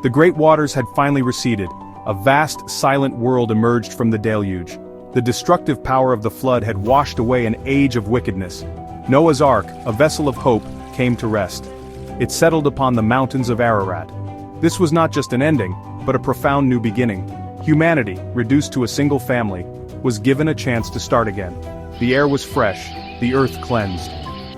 The great waters had finally receded. A vast, silent world emerged from the deluge. The destructive power of the flood had washed away an age of wickedness. Noah's Ark, a vessel of hope, came to rest. It settled upon the mountains of Ararat. This was not just an ending, but a profound new beginning. Humanity, reduced to a single family, was given a chance to start again. The air was fresh, the earth cleansed.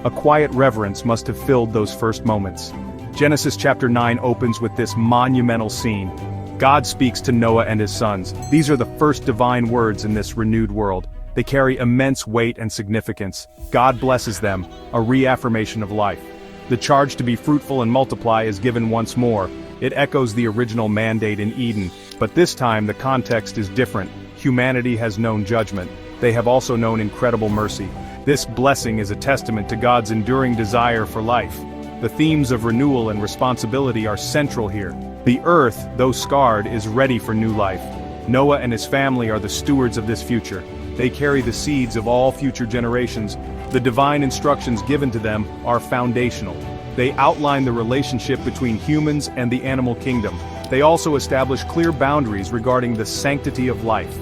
A quiet reverence must have filled those first moments. Genesis chapter 9 opens with this monumental scene. God speaks to Noah and his sons. These are the first divine words in this renewed world. They carry immense weight and significance. God blesses them, a reaffirmation of life. The charge to be fruitful and multiply is given once more. It echoes the original mandate in Eden, but this time the context is different. Humanity has known judgment. They have also known incredible mercy. This blessing is a testament to God's enduring desire for life. The themes of renewal and responsibility are central here. The earth, though scarred, is ready for new life. Noah and his family are the stewards of this future. They carry the seeds of all future generations. The divine instructions given to them are foundational. They outline the relationship between humans and the animal kingdom. They also establish clear boundaries regarding the sanctity of life.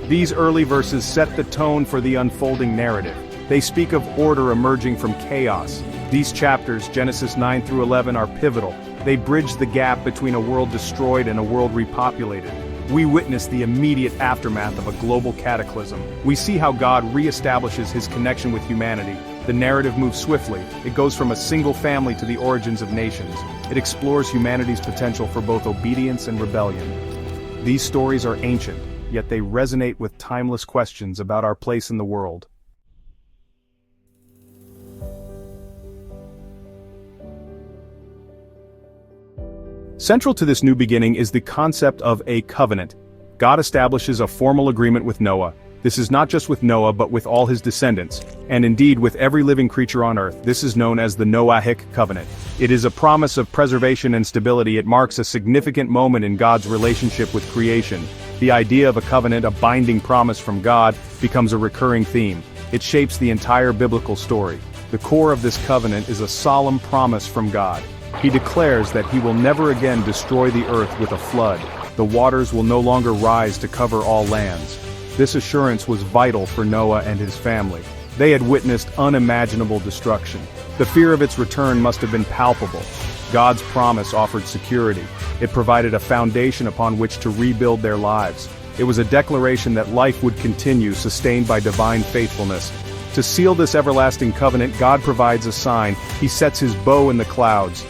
These early verses set the tone for the unfolding narrative. They speak of order emerging from chaos. These chapters, Genesis 9 through 11, are pivotal. They bridge the gap between a world destroyed and a world repopulated. We witness the immediate aftermath of a global cataclysm. We see how God reestablishes his connection with humanity. The narrative moves swiftly. It goes from a single family to the origins of nations. It explores humanity's potential for both obedience and rebellion. These stories are ancient, yet they resonate with timeless questions about our place in the world. Central to this new beginning is the concept of a covenant. God establishes a formal agreement with Noah. This is not just with Noah but with all his descendants, and indeed with every living creature on earth. This is known as the Noahic Covenant. It is a promise of preservation and stability. It marks a significant moment in God's relationship with creation. The idea of a covenant, a binding promise from God, becomes a recurring theme. It shapes the entire biblical story. The core of this covenant is a solemn promise from God. He declares that he will never again destroy the earth with a flood. The waters will no longer rise to cover all lands. This assurance was vital for Noah and his family. They had witnessed unimaginable destruction. The fear of its return must have been palpable. God's promise offered security. It provided a foundation upon which to rebuild their lives. It was a declaration that life would continue, sustained by divine faithfulness. To seal this everlasting covenant, God provides a sign. He sets his bow in the clouds.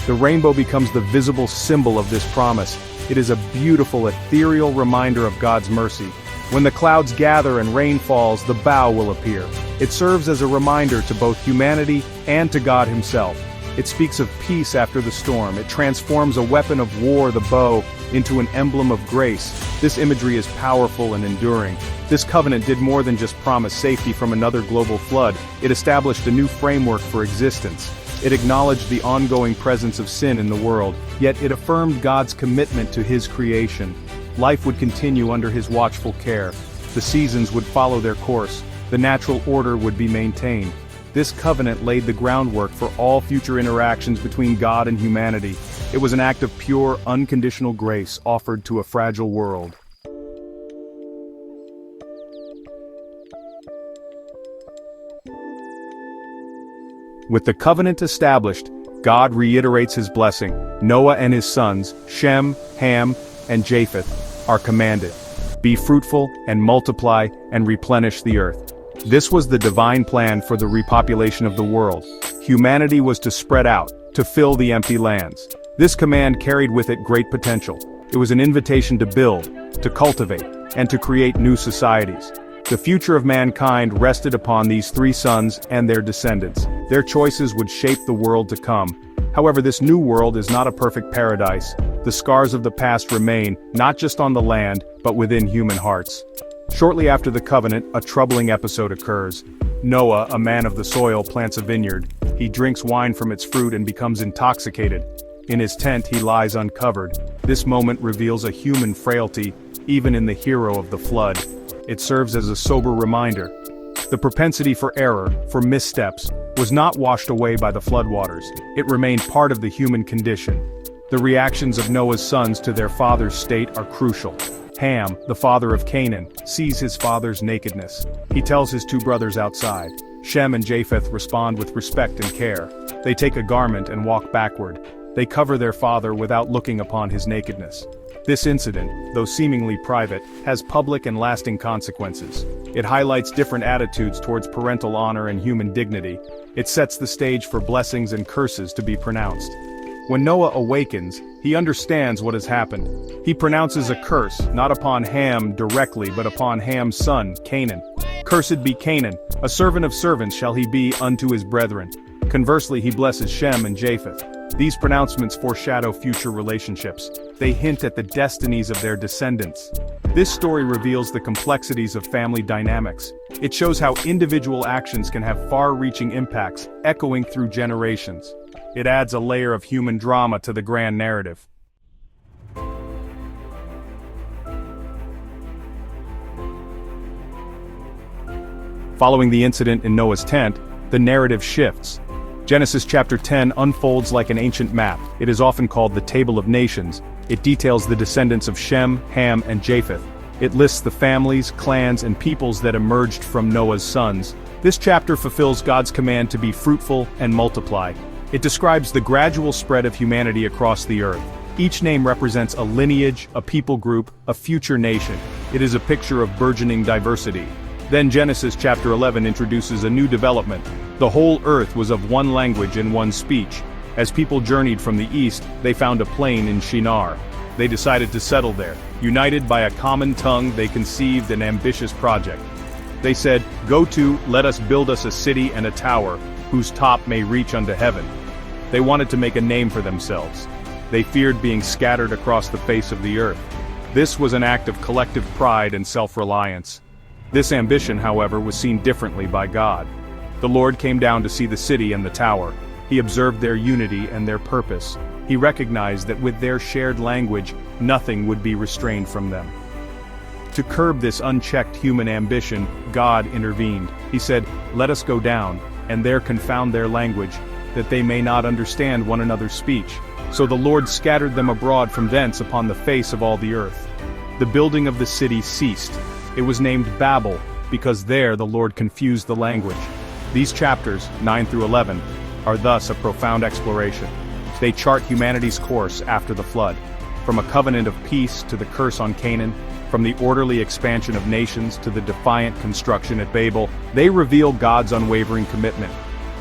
The rainbow becomes the visible symbol of this promise. It is a beautiful, ethereal reminder of God's mercy. When the clouds gather and rain falls, the bow will appear. It serves as a reminder to both humanity and to God himself. It speaks of peace after the storm. It transforms a weapon of war, the bow, into an emblem of grace. This imagery is powerful and enduring. This covenant did more than just promise safety from another global flood. It established a new framework for existence. It acknowledged the ongoing presence of sin in the world, yet it affirmed God's commitment to his creation. Life would continue under his watchful care. The seasons would follow their course. The natural order would be maintained. This covenant laid the groundwork for all future interactions between God and humanity. It was an act of pure, unconditional grace offered to a fragile world. With the covenant established, God reiterates his blessing. Noah and his sons, Shem, Ham, and Japheth, are commanded. Be fruitful and multiply and replenish the earth. This was the divine plan for the repopulation of the world. Humanity was to spread out, to fill the empty lands. This command carried with it great potential. It was an invitation to build, to cultivate, and to create new societies. The future of mankind rested upon these three sons and their descendants. Their choices would shape the world to come. However, this new world is not a perfect paradise. The scars of the past remain, not just on the land, but within human hearts. Shortly after the covenant, a troubling episode occurs. Noah, a man of the soil, plants a vineyard. He drinks wine from its fruit and becomes intoxicated. In his tent, he lies uncovered. This moment reveals a human frailty, even in the hero of the flood. It serves as a sober reminder. The propensity for error, for missteps, was not washed away by the floodwaters. It remained part of the human condition. The reactions of Noah's sons to their father's state are crucial. Ham, the father of Canaan, sees his father's nakedness. He tells his two brothers outside. Shem and Japheth respond with respect and care. They take a garment and walk backward. They cover their father without looking upon his nakedness. This incident, though seemingly private, has public and lasting consequences. It highlights different attitudes towards parental honor and human dignity. It sets the stage for blessings and curses to be pronounced. When Noah awakens, he understands what has happened. He pronounces a curse, not upon Ham directly but upon Ham's son, Canaan. Cursed be Canaan, a servant of servants shall he be unto his brethren. Conversely, he blesses Shem and Japheth. These pronouncements foreshadow future relationships. They hint at the destinies of their descendants. This story reveals the complexities of family dynamics. It shows how individual actions can have far-reaching impacts, echoing through generations. It adds a layer of human drama to the grand narrative. Following the incident in Noah's tent, the narrative shifts. Genesis chapter 10 unfolds like an ancient map. It is often called the Table of Nations. It details the descendants of Shem, Ham, and Japheth. It lists the families, clans, and peoples that emerged from Noah's sons. This chapter fulfills God's command to be fruitful and multiply. It describes the gradual spread of humanity across the earth. Each name represents a lineage, a people group, a future nation. It is a picture of burgeoning diversity. Then Genesis chapter 11 introduces a new development. The whole earth was of one language and one speech. As people journeyed from the east, they found a plain in Shinar. They decided to settle there. United by a common tongue, they conceived an ambitious project. They said, let us build us a city and a tower, whose top may reach unto heaven. They wanted to make a name for themselves. They feared being scattered across the face of the earth. This was an act of collective pride and self-reliance. This ambition, however, was seen differently by God. The Lord came down to see the city and the tower. He observed their unity and their purpose. He recognized that with their shared language, nothing would be restrained from them. To curb this unchecked human ambition, God intervened. He said, "Let us go down, and there confound their language, that they may not understand one another's speech." So the Lord scattered them abroad from thence upon the face of all the earth. The building of the city ceased. It was named Babel, because there the Lord confused the language. These chapters, 9 through 11, are thus a profound exploration. They chart humanity's course after the flood. From a covenant of peace to the curse on Canaan, from the orderly expansion of nations to the defiant construction at Babel, they reveal God's unwavering commitment.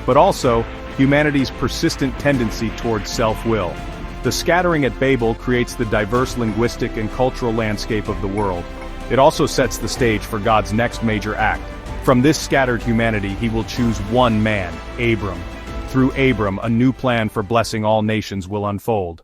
But also, humanity's persistent tendency towards self-will. The scattering at Babel creates the diverse linguistic and cultural landscape of the world. It also sets the stage for God's next major act. From this scattered humanity, he will choose one man, Abram. Through Abram, a new plan for blessing all nations will unfold.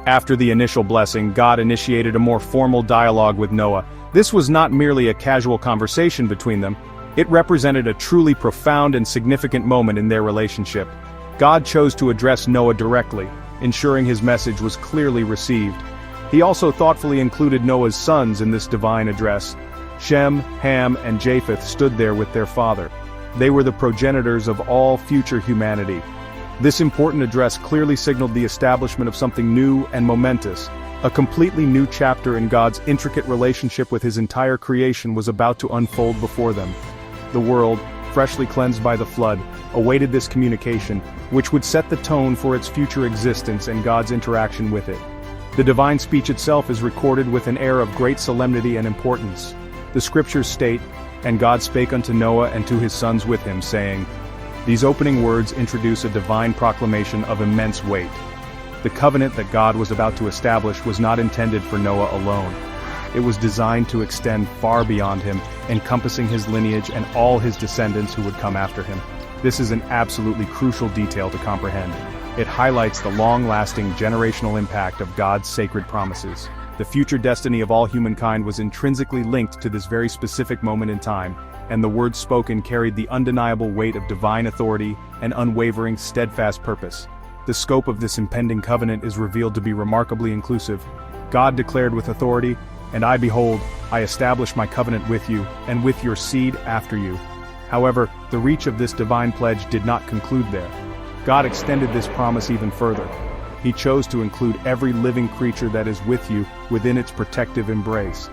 After the initial blessing, God initiated a more formal dialogue with Noah. This was not merely a casual conversation between them. It represented a truly profound and significant moment in their relationship. God chose to address Noah directly, ensuring his message was clearly received. He also thoughtfully included Noah's sons in this divine address. Shem, Ham, and Japheth stood there with their father. They were the progenitors of all future humanity. This important address clearly signaled the establishment of something new and momentous. A completely new chapter in God's intricate relationship with his entire creation was about to unfold before them. The world, freshly cleansed by the flood, awaited this communication, which would set the tone for its future existence and God's interaction with it. The divine speech itself is recorded with an air of great solemnity and importance. The scriptures state, "And God spake unto Noah and to his sons with him, saying." These opening words introduce a divine proclamation of immense weight. The covenant that God was about to establish was not intended for Noah alone. It was designed to extend far beyond him, encompassing his lineage and all his descendants who would come after him. This is an absolutely crucial detail to comprehend. It highlights the long-lasting generational impact of God's sacred promises. The future destiny of all humankind was intrinsically linked to this very specific moment in time, and the words spoken carried the undeniable weight of divine authority and unwavering, steadfast purpose. The scope of this impending covenant is revealed to be remarkably inclusive. God declared with authority, "And I behold, I establish my covenant with you, and with your seed after you." However, the reach of this divine pledge did not conclude there. God extended this promise even further. He chose to include every living creature that is with you within its protective embrace.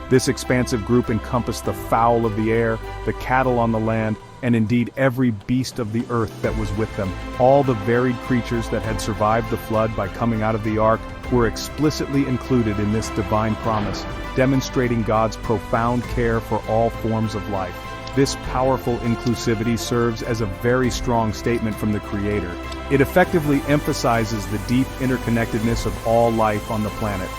This expansive group encompassed the fowl of the air, the cattle on the land, and indeed every beast of the earth that was with them. All the varied creatures that had survived the flood by coming out of the ark were explicitly included in this divine promise, demonstrating God's profound care for all forms of life. This powerful inclusivity serves as a very strong statement from the Creator. It effectively emphasizes the deep interconnectedness of all life on the planet.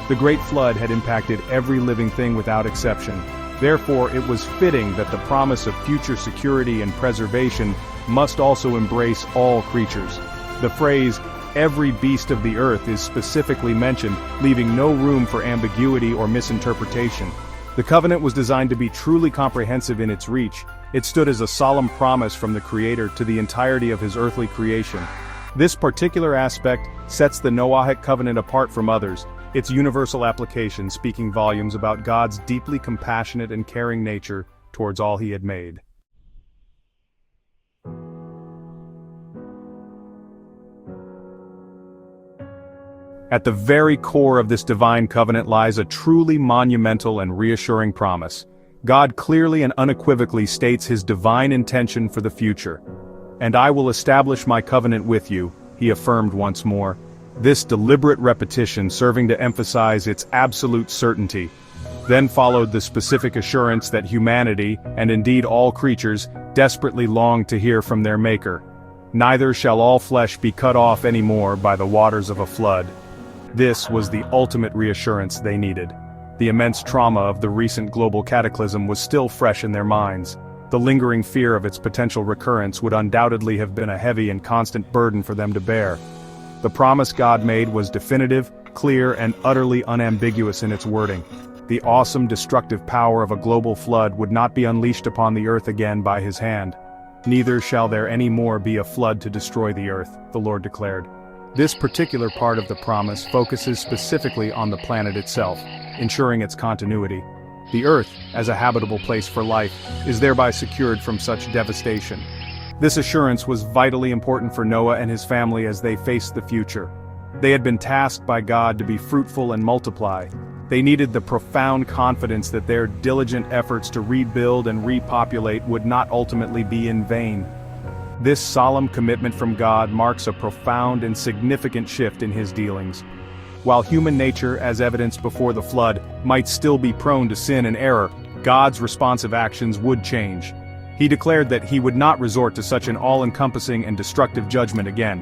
The Great Flood had impacted every living thing without exception. Therefore, it was fitting that the promise of future security and preservation must also embrace all creatures. The phrase, "every beast of the earth," is specifically mentioned, leaving no room for ambiguity or misinterpretation. The covenant was designed to be truly comprehensive in its reach. It stood as a solemn promise from the Creator to the entirety of His earthly creation. This particular aspect sets the Noahic Covenant apart from others, its universal application speaking volumes about God's deeply compassionate and caring nature towards all He had made. At the very core of this divine covenant lies a truly monumental and reassuring promise. God clearly and unequivocally states His divine intention for the future. "And I will establish my covenant with you," He affirmed once more. This deliberate repetition serving to emphasize its absolute certainty. Then followed the specific assurance that humanity, and indeed all creatures, desperately longed to hear from their Maker. "Neither shall all flesh be cut off any more by the waters of a flood." This was the ultimate reassurance they needed. The immense trauma of the recent global cataclysm was still fresh in their minds. The lingering fear of its potential recurrence would undoubtedly have been a heavy and constant burden for them to bear. The promise God made was definitive, clear, and utterly unambiguous in its wording. The awesome destructive power of a global flood would not be unleashed upon the earth again by His hand. "Neither shall there any more be a flood to destroy the earth," the Lord declared. This particular part of the promise focuses specifically on the planet itself, ensuring its continuity. The earth, as a habitable place for life, is thereby secured from such devastation. This assurance was vitally important for Noah and his family as they faced the future. They had been tasked by God to be fruitful and multiply. They needed the profound confidence that their diligent efforts to rebuild and repopulate would not ultimately be in vain. This solemn commitment from God marks a profound and significant shift in His dealings. While human nature, as evidenced before the flood, might still be prone to sin and error, God's responsive actions would change. He declared that He would not resort to such an all-encompassing and destructive judgment again.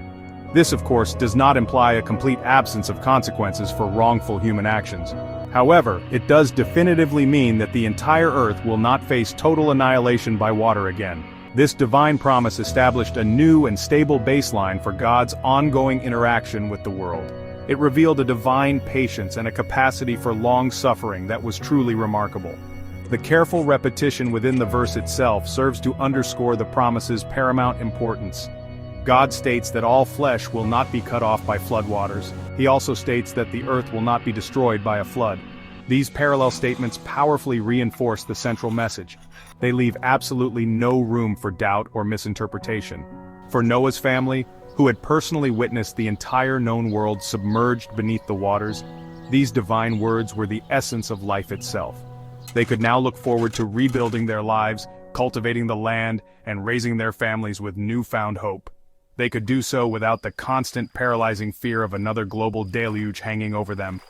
This, of course, does not imply a complete absence of consequences for wrongful human actions. However, it does definitively mean that the entire earth will not face total annihilation by water again. This divine promise established a new and stable baseline for God's ongoing interaction with the world. It revealed a divine patience and a capacity for long-suffering that was truly remarkable. The careful repetition within the verse itself serves to underscore the promise's paramount importance. God states that all flesh will not be cut off by floodwaters. He also states that the earth will not be destroyed by a flood. These parallel statements powerfully reinforce the central message. They leave absolutely no room for doubt or misinterpretation. For Noah's family, who had personally witnessed the entire known world submerged beneath the waters, these divine words were the essence of life itself. They could now look forward to rebuilding their lives, cultivating the land, and raising their families with newfound hope. They could do so without the constant paralyzing fear of another global deluge hanging over them.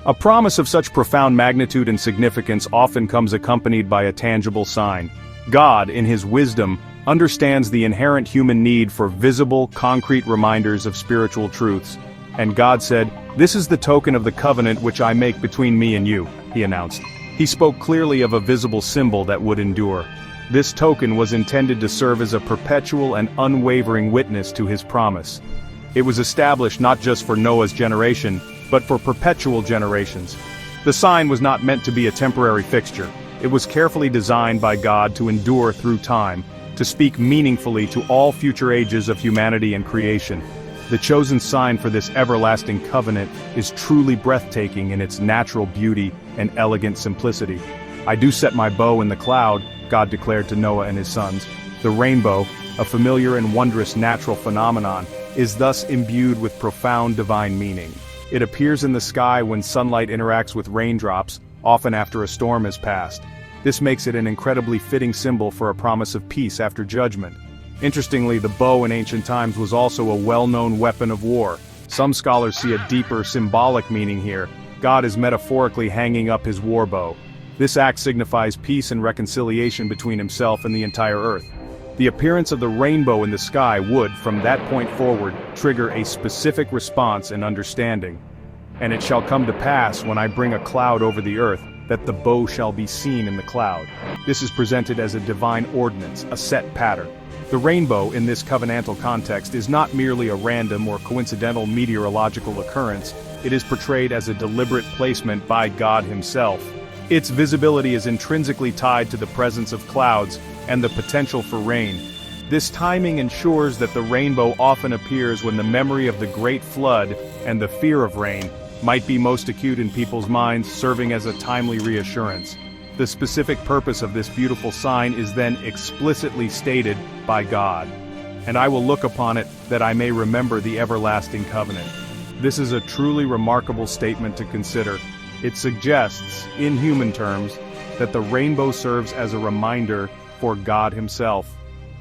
A promise of such profound magnitude and significance often comes accompanied by a tangible sign. God, in His wisdom, understands the inherent human need for visible, concrete reminders of spiritual truths. And God said, "This is the token of the covenant which I make between me and you," He announced. He spoke clearly of a visible symbol that would endure. This token was intended to serve as a perpetual and unwavering witness to His promise. It was established not just for Noah's generation, but for perpetual generations. The sign was not meant to be a temporary fixture. It was carefully designed by God to endure through time, to speak meaningfully to all future ages of humanity and creation. The chosen sign for this everlasting covenant is truly breathtaking in its natural beauty and elegant simplicity. "I do set my bow in the cloud," God declared to Noah and his sons. The rainbow, a familiar and wondrous natural phenomenon, is thus imbued with profound divine meaning. It appears in the sky when sunlight interacts with raindrops, often after a storm has passed. This makes it an incredibly fitting symbol for a promise of peace after judgment. Interestingly, the bow in ancient times was also a well-known weapon of war. Some scholars see a deeper symbolic meaning here. God is metaphorically hanging up his war bow. This act signifies peace and reconciliation between himself and the entire earth. The appearance of the rainbow in the sky would, from that point forward, trigger a specific response and understanding. "And it shall come to pass, when I bring a cloud over the earth, that the bow shall be seen in the cloud." This is presented as a divine ordinance, a set pattern. The rainbow in this covenantal context is not merely a random or coincidental meteorological occurrence, it is portrayed as a deliberate placement by God himself. Its visibility is intrinsically tied to the presence of clouds and the potential for rain. This timing ensures that the rainbow often appears when the memory of the Great Flood and the fear of rain might be most acute in people's minds, serving as a timely reassurance. The specific purpose of this beautiful sign is then explicitly stated by God. "And I will look upon it, that I may remember the everlasting covenant." This is a truly remarkable statement to consider. It suggests, in human terms, that the rainbow serves as a reminder for God himself.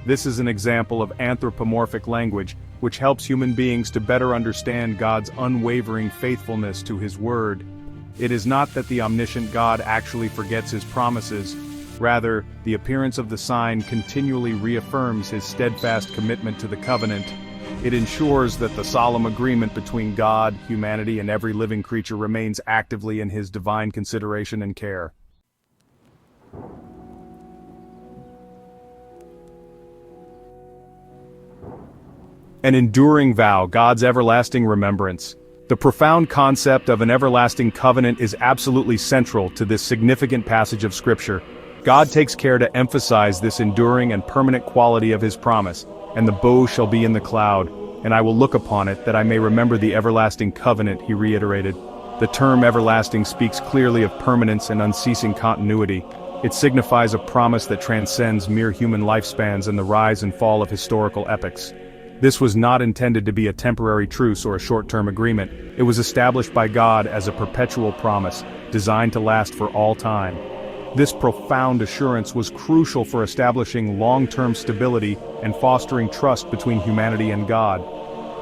This is an example of anthropomorphic language, which helps human beings to better understand God's unwavering faithfulness to his word. It is not that the omniscient God actually forgets his promises. Rather, the appearance of the sign continually reaffirms his steadfast commitment to the covenant. It ensures that the solemn agreement between God, humanity, and every living creature remains actively in his divine consideration and care. An enduring vow, God's everlasting remembrance. The profound concept of an everlasting covenant is absolutely central to this significant passage of Scripture. God takes care to emphasize this enduring and permanent quality of his promise, "And the bow shall be in the cloud, and I will look upon it, that I may remember the everlasting covenant," he reiterated. The term everlasting speaks clearly of permanence and unceasing continuity. It signifies a promise that transcends mere human lifespans and the rise and fall of historical epochs. This was not intended to be a temporary truce or a short-term agreement. It was established by God as a perpetual promise, designed to last for all time. This profound assurance was crucial for establishing long-term stability and fostering trust between humanity and God.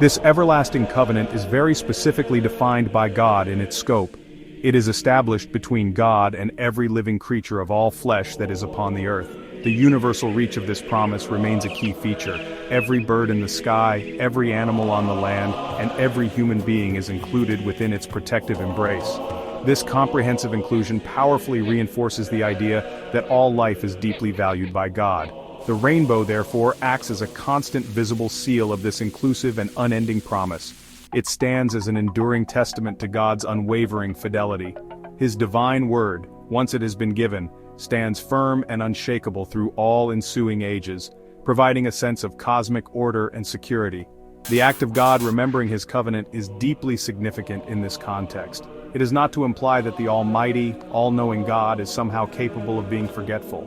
This everlasting covenant is very specifically defined by God in its scope. It is established between God and every living creature of all flesh that is upon the earth. The universal reach of this promise remains a key feature. Every bird in the sky, every animal on the land, and every human being is included within its protective embrace. This comprehensive inclusion powerfully reinforces the idea that all life is deeply valued by God. The rainbow, therefore, acts as a constant visible seal of this inclusive and unending promise. It stands as an enduring testament to God's unwavering fidelity. His divine word, once it has been given, stands firm and unshakable through all ensuing ages, providing a sense of cosmic order and security. The act of God remembering his covenant is deeply significant in this context. It is not to imply that the almighty, all-knowing God is somehow capable of being forgetful.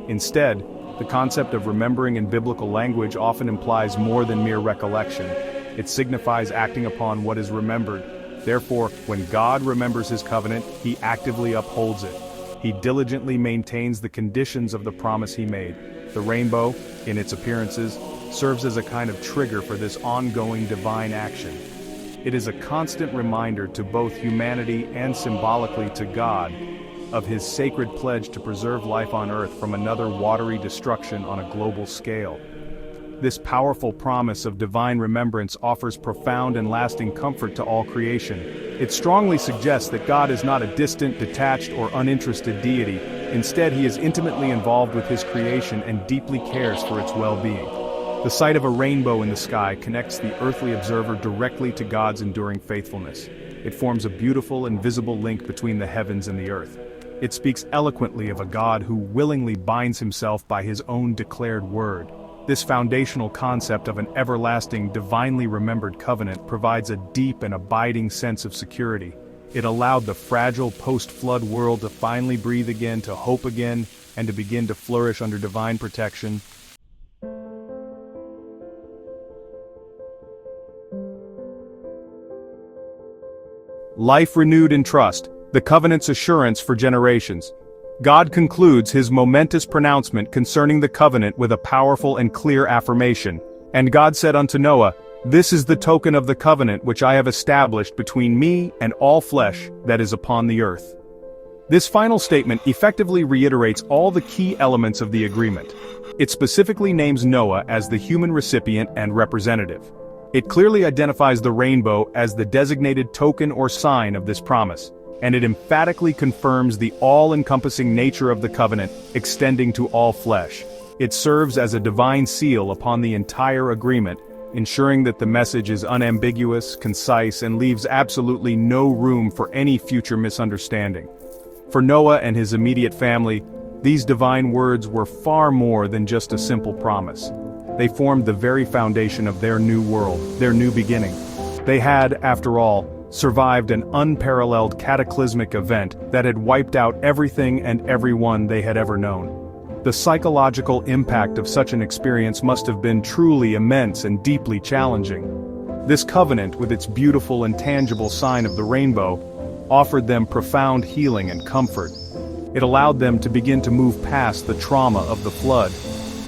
Instead, the concept of remembering in biblical language often implies more than mere recollection. It signifies acting upon what is remembered. Therefore, when God remembers his covenant, he actively upholds it. He diligently maintains the conditions of the promise he made. The rainbow, in its appearances, serves as a kind of trigger for this ongoing divine action. It is a constant reminder to both humanity and symbolically to God of his sacred pledge to preserve life on earth from another watery destruction on a global scale. This powerful promise of divine remembrance offers profound and lasting comfort to all creation. It strongly suggests that God is not a distant, detached, or uninterested deity. Instead, he is intimately involved with his creation and deeply cares for its well-being. The sight of a rainbow in the sky connects the earthly observer directly to God's enduring faithfulness. It forms a beautiful and visible link between the heavens and the earth. It speaks eloquently of a God who willingly binds himself by his own declared word. This foundational concept of an everlasting, divinely remembered covenant provides a deep and abiding sense of security. It allowed the fragile post-flood world to finally breathe again, to hope again, and to begin to flourish under divine protection. Life renewed in trust, the covenant's assurance for generations. God concludes his momentous pronouncement concerning the covenant with a powerful and clear affirmation. And God said unto Noah, "This is the token of the covenant which I have established between me and all flesh that is upon the earth." This final statement effectively reiterates all the key elements of the agreement. It specifically names Noah as the human recipient and representative. It clearly identifies the rainbow as the designated token or sign of this promise, and it emphatically confirms the all-encompassing nature of the covenant, extending to all flesh. It serves as a divine seal upon the entire agreement, ensuring that the message is unambiguous, concise, and leaves absolutely no room for any future misunderstanding. For Noah and his immediate family, these divine words were far more than just a simple promise. They formed the very foundation of their new world, their new beginning. They had, after all, survived an unparalleled cataclysmic event that had wiped out everything and everyone they had ever known. The psychological impact of such an experience must have been truly immense and deeply challenging. This covenant, with its beautiful and tangible sign of the rainbow, offered them profound healing and comfort. It allowed them to begin to move past the trauma of the flood.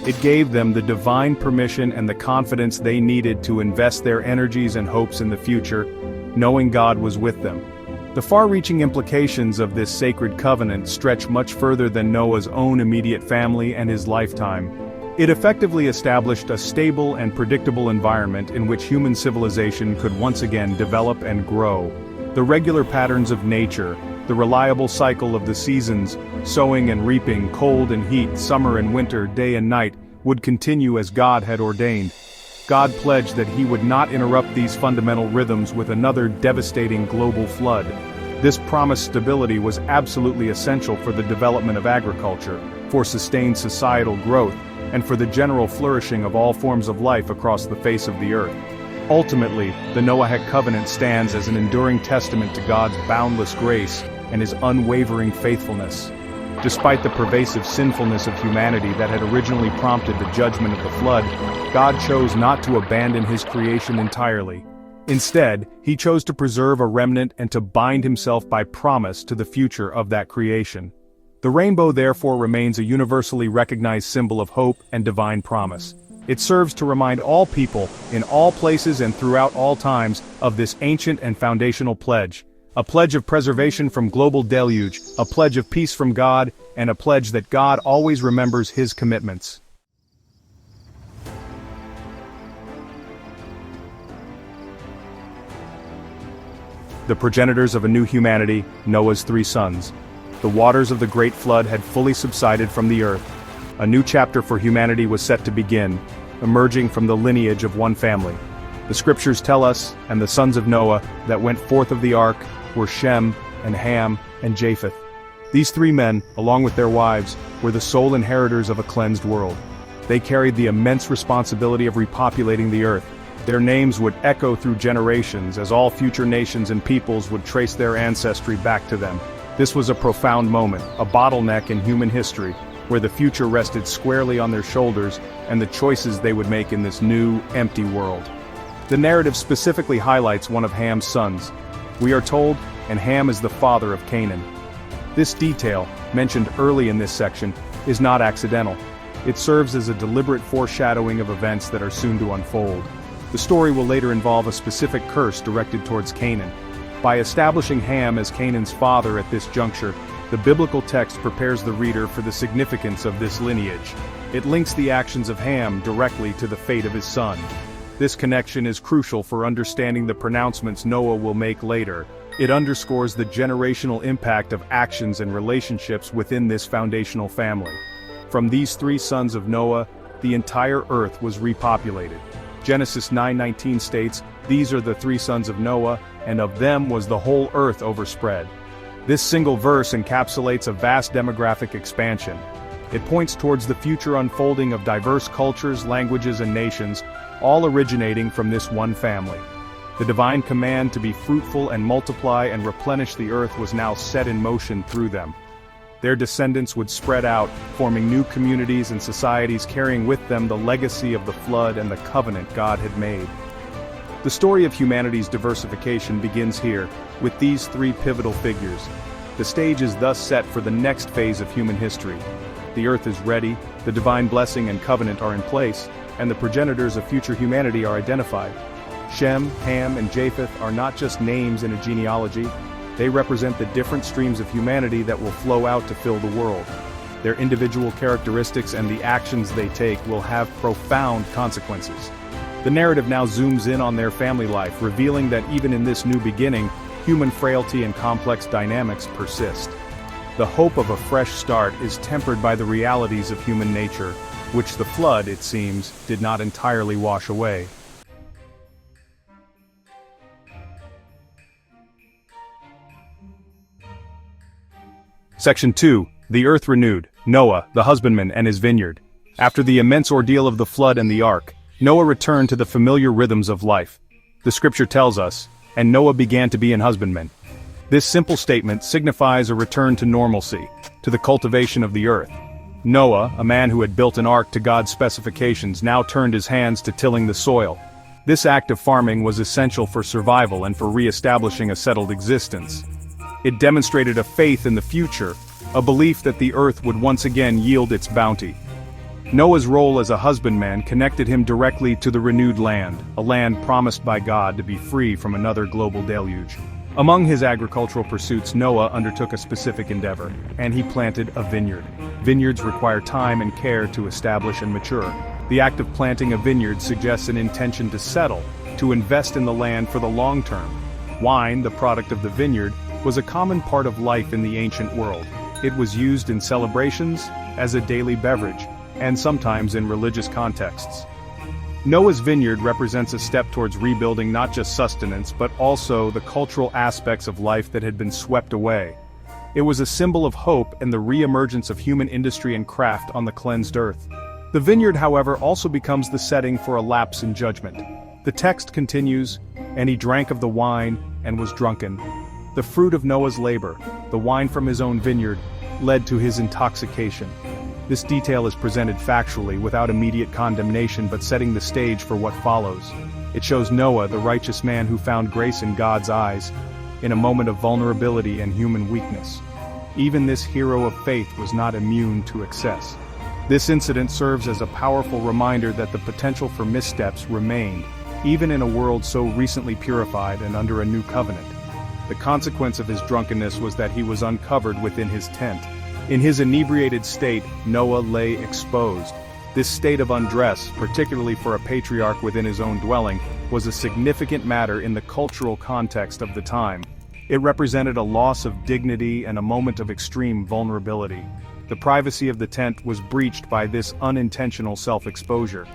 It gave them the divine permission and the confidence they needed to invest their energies and hopes in the future, knowing God was with them. The far-reaching implications of this sacred covenant stretch much further than Noah's own immediate family and his lifetime. It effectively established a stable and predictable environment in which human civilization could once again develop and grow. The regular patterns of nature, the reliable cycle of the seasons, sowing and reaping, cold and heat, summer and winter, day and night, would continue as God had ordained. God pledged that he would not interrupt these fundamental rhythms with another devastating global flood. This promised stability was absolutely essential for the development of agriculture, for sustained societal growth, and for the general flourishing of all forms of life across the face of the earth. Ultimately, the Noahic Covenant stands as an enduring testament to God's boundless grace and his unwavering faithfulness. Despite the pervasive sinfulness of humanity that had originally prompted the judgment of the flood, God chose not to abandon his creation entirely. Instead, he chose to preserve a remnant and to bind himself by promise to the future of that creation. The rainbow therefore remains a universally recognized symbol of hope and divine promise. It serves to remind all people, in all places and throughout all times, of this ancient and foundational pledge. A pledge of preservation from global deluge, a pledge of peace from God, and a pledge that God always remembers his commitments. The progenitors of a new humanity, Noah's three sons. The waters of the great flood had fully subsided from the earth. A new chapter for humanity was set to begin, emerging from the lineage of one family. The scriptures tell us, and the sons of Noah that went forth of the ark were Shem and Ham and Japheth. These three men, along with their wives, were the sole inheritors of a cleansed world. They carried the immense responsibility of repopulating the earth. Their names would echo through generations as all future nations and peoples would trace their ancestry back to them. This was a profound moment, a bottleneck in human history, where the future rested squarely on their shoulders and the choices they would make in this new, empty world. The narrative specifically highlights one of Ham's sons. We are told, and Ham is the father of Canaan. This detail, mentioned early in this section, is not accidental. It serves as a deliberate foreshadowing of events that are soon to unfold. The story will later involve a specific curse directed towards Canaan. By establishing Ham as Canaan's father at this juncture, the biblical text prepares the reader for the significance of this lineage. It links the actions of Ham directly to the fate of his son. This connection is crucial for understanding the pronouncements Noah will make later. It underscores the generational impact of actions and relationships within this foundational family. From these three sons of Noah, the entire earth was repopulated. Genesis 9:19 states, "These are the three sons of Noah, and of them was the whole earth overspread." This single verse encapsulates a vast demographic expansion. It points towards the future unfolding of diverse cultures, languages, and nations, all originating from this one family. The divine command to be fruitful and multiply and replenish the earth was now set in motion through them. Their descendants would spread out, forming new communities and societies, carrying with them the legacy of the flood and the covenant God had made. The story of humanity's diversification begins here, with these three pivotal figures. The stage is thus set for the next phase of human history. The earth is ready, the divine blessing and covenant are in place, and the progenitors of future humanity are identified. Shem, Ham, and Japheth are not just names in a genealogy, they represent the different streams of humanity that will flow out to fill the world. Their individual characteristics and the actions they take will have profound consequences. The narrative now zooms in on their family life, revealing that even in this new beginning, human frailty and complex dynamics persist. The hope of a fresh start is tempered by the realities of human nature, which the flood, it seems, did not entirely wash away. Section 2. The Earth Renewed, Noah, the Husbandman, and his Vineyard. After the immense ordeal of the flood and the ark, Noah returned to the familiar rhythms of life. The scripture tells us, "And Noah began to be an husbandman." This simple statement signifies a return to normalcy, to the cultivation of the earth. Noah, a man who had built an ark to God's specifications, now turned his hands to tilling the soil. This act of farming was essential for survival and for re-establishing a settled existence. It demonstrated a faith in the future, a belief that the earth would once again yield its bounty. Noah's role as a husbandman connected him directly to the renewed land, a land promised by God to be free from another global deluge. Among his agricultural pursuits, Noah undertook a specific endeavor, and he planted a vineyard. Vineyards require time and care to establish and mature. The act of planting a vineyard suggests an intention to settle, to invest in the land for the long term. Wine, the product of the vineyard, was a common part of life in the ancient world. It was used in celebrations, as a daily beverage, and sometimes in religious contexts. Noah's vineyard represents a step towards rebuilding not just sustenance but also the cultural aspects of life that had been swept away. It was a symbol of hope and the re-emergence of human industry and craft on the cleansed earth. The vineyard, however, also becomes the setting for a lapse in judgment. The text continues, "And he drank of the wine and was drunken." The fruit of Noah's labor, the wine from his own vineyard, led to his intoxication. This detail is presented factually, without immediate condemnation but setting the stage for what follows. It shows Noah, the righteous man who found grace in God's eyes, in a moment of vulnerability and human weakness. Even this hero of faith was not immune to excess. This incident serves as a powerful reminder that the potential for missteps remained, even in a world so recently purified and under a new covenant. The consequence of his drunkenness was that he was uncovered within his tent. In his inebriated state, Noah lay exposed. This state of undress, particularly for a patriarch within his own dwelling, was a significant matter in the cultural context of the time. It represented a loss of dignity and a moment of extreme vulnerability. The privacy of the tent was breached by this unintentional self-exposure.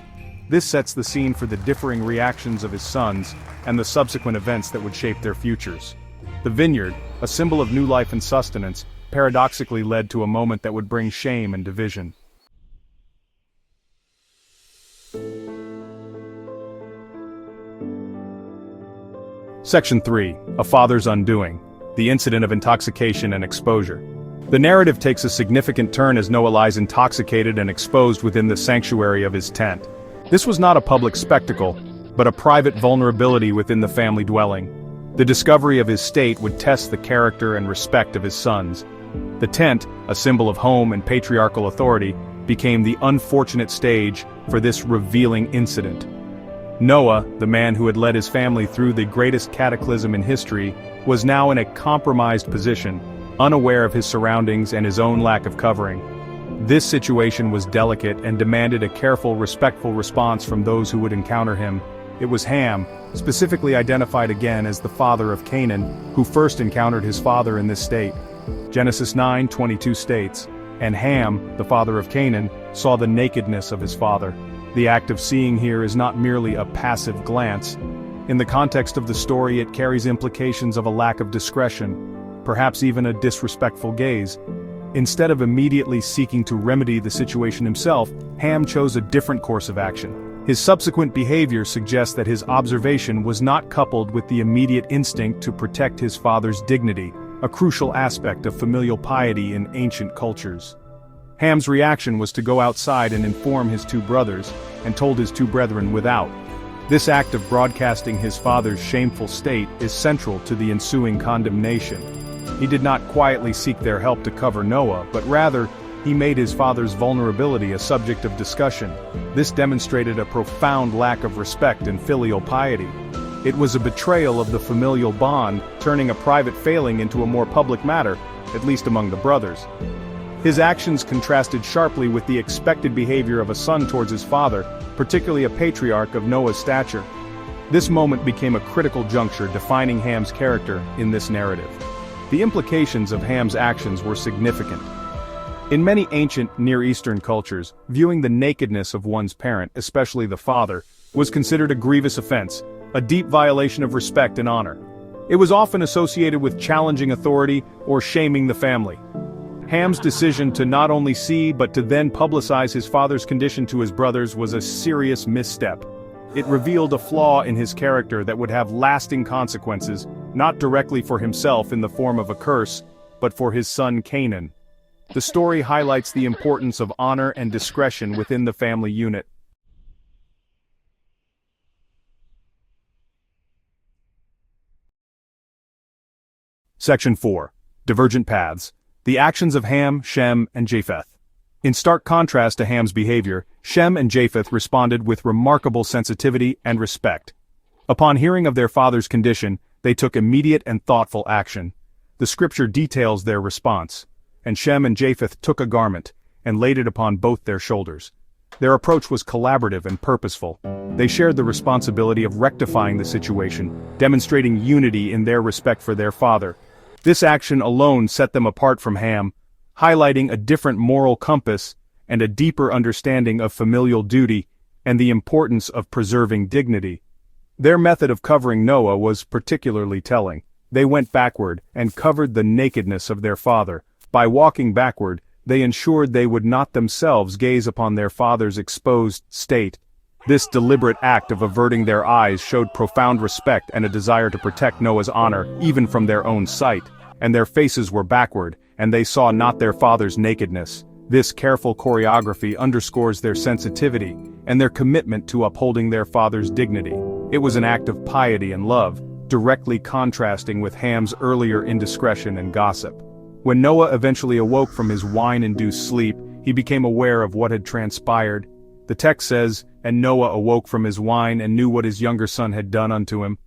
This sets the scene for the differing reactions of his sons and the subsequent events that would shape their futures. The vineyard, a symbol of new life and sustenance, paradoxically led to a moment that would bring shame and division. Section 3. A Father's Undoing. The Incident of Intoxication and Exposure. The narrative takes a significant turn as Noah lies intoxicated and exposed within the sanctuary of his tent. This was not a public spectacle, but a private vulnerability within the family dwelling. The discovery of his state would test the character and respect of his sons. The tent, a symbol of home and patriarchal authority, became the unfortunate stage for this revealing incident. Noah, the man who had led his family through the greatest cataclysm in history, was now in a compromised position, unaware of his surroundings and his own lack of covering. This situation was delicate and demanded a careful, respectful response from those who would encounter him. It was Ham, specifically identified again as the father of Canaan, who first encountered his father in this state. Genesis 9:22 states, "And Ham, the father of Canaan, saw the nakedness of his father." The act of seeing here is not merely a passive glance. In the context of the story, it carries implications of a lack of discretion, perhaps even a disrespectful gaze. Instead of immediately seeking to remedy the situation himself, Ham chose a different course of action. His subsequent behavior suggests that his observation was not coupled with the immediate instinct to protect his father's dignity, a crucial aspect of familial piety in ancient cultures. Ham's reaction was to go outside and inform his two brothers, and told his two brethren without. This act of broadcasting his father's shameful state is central to the ensuing condemnation. He did not quietly seek their help to cover Noah, but rather, he made his father's vulnerability a subject of discussion. This demonstrated a profound lack of respect and filial piety. It was a betrayal of the familial bond, turning a private failing into a more public matter, at least among the brothers. His actions contrasted sharply with the expected behavior of a son towards his father, particularly a patriarch of Noah's stature. This moment became a critical juncture defining Ham's character in this narrative. The implications of Ham's actions were significant. In many ancient Near Eastern cultures, viewing the nakedness of one's parent, especially the father, was considered a grievous offense, a deep violation of respect and honor. It was often associated with challenging authority or shaming the family. Ham's decision to not only see but to then publicize his father's condition to his brothers was a serious misstep. It revealed a flaw in his character that would have lasting consequences, not directly for himself in the form of a curse, but for his son Canaan. The story highlights the importance of honor and discretion within the family unit. Section 4. Divergent Paths. The actions of Ham, Shem, and Japheth. In stark contrast to Ham's behavior, Shem and Japheth responded with remarkable sensitivity and respect. Upon hearing of their father's condition, they took immediate and thoughtful action. The scripture details their response. And Shem and Japheth took a garment, and laid it upon both their shoulders. Their approach was collaborative and purposeful. They shared the responsibility of rectifying the situation, demonstrating unity in their respect for their father. This action alone set them apart from Ham, highlighting a different moral compass and a deeper understanding of familial duty and the importance of preserving dignity. Their method of covering Noah was particularly telling. They went backward and covered the nakedness of their father. By walking backward, they ensured they would not themselves gaze upon their father's exposed state. This deliberate act of averting their eyes showed profound respect and a desire to protect Noah's honor, even from their own sight. And their faces were backward, and they saw not their father's nakedness. This careful choreography underscores their sensitivity and their commitment to upholding their father's dignity. It was an act of piety and love, directly contrasting with Ham's earlier indiscretion and gossip. When Noah eventually awoke from his wine-induced sleep, he became aware of what had transpired. The text says, "And Noah awoke from his wine and knew what his younger son had done unto him."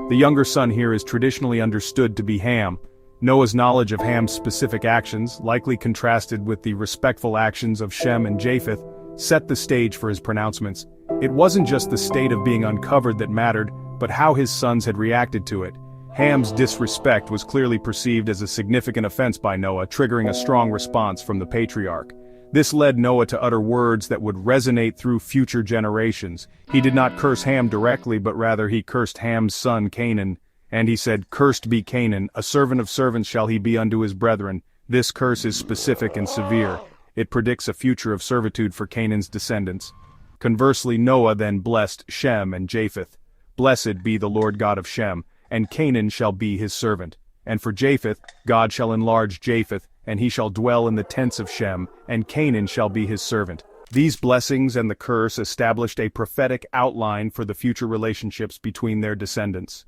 The younger son here is traditionally understood to be Ham. Noah's knowledge of Ham's specific actions, likely contrasted with the respectful actions of Shem and Japheth, set the stage for his pronouncements. It wasn't just the state of being uncovered that mattered, but how his sons had reacted to it. Ham's disrespect was clearly perceived as a significant offense by Noah, triggering a strong response from the patriarch. This led Noah to utter words that would resonate through future generations. He did not curse Ham directly, but rather he cursed Ham's son Canaan. And he said, "Cursed be Canaan, a servant of servants shall he be unto his brethren." This curse is specific and severe. It predicts a future of servitude for Canaan's descendants. Conversely, Noah then blessed Shem and Japheth. "Blessed be the Lord God of Shem, and Canaan shall be his servant. And for Japheth, God shall enlarge Japheth, and he shall dwell in the tents of Shem, and Canaan shall be his servant." These blessings and the curse established a prophetic outline for the future relationships between their descendants.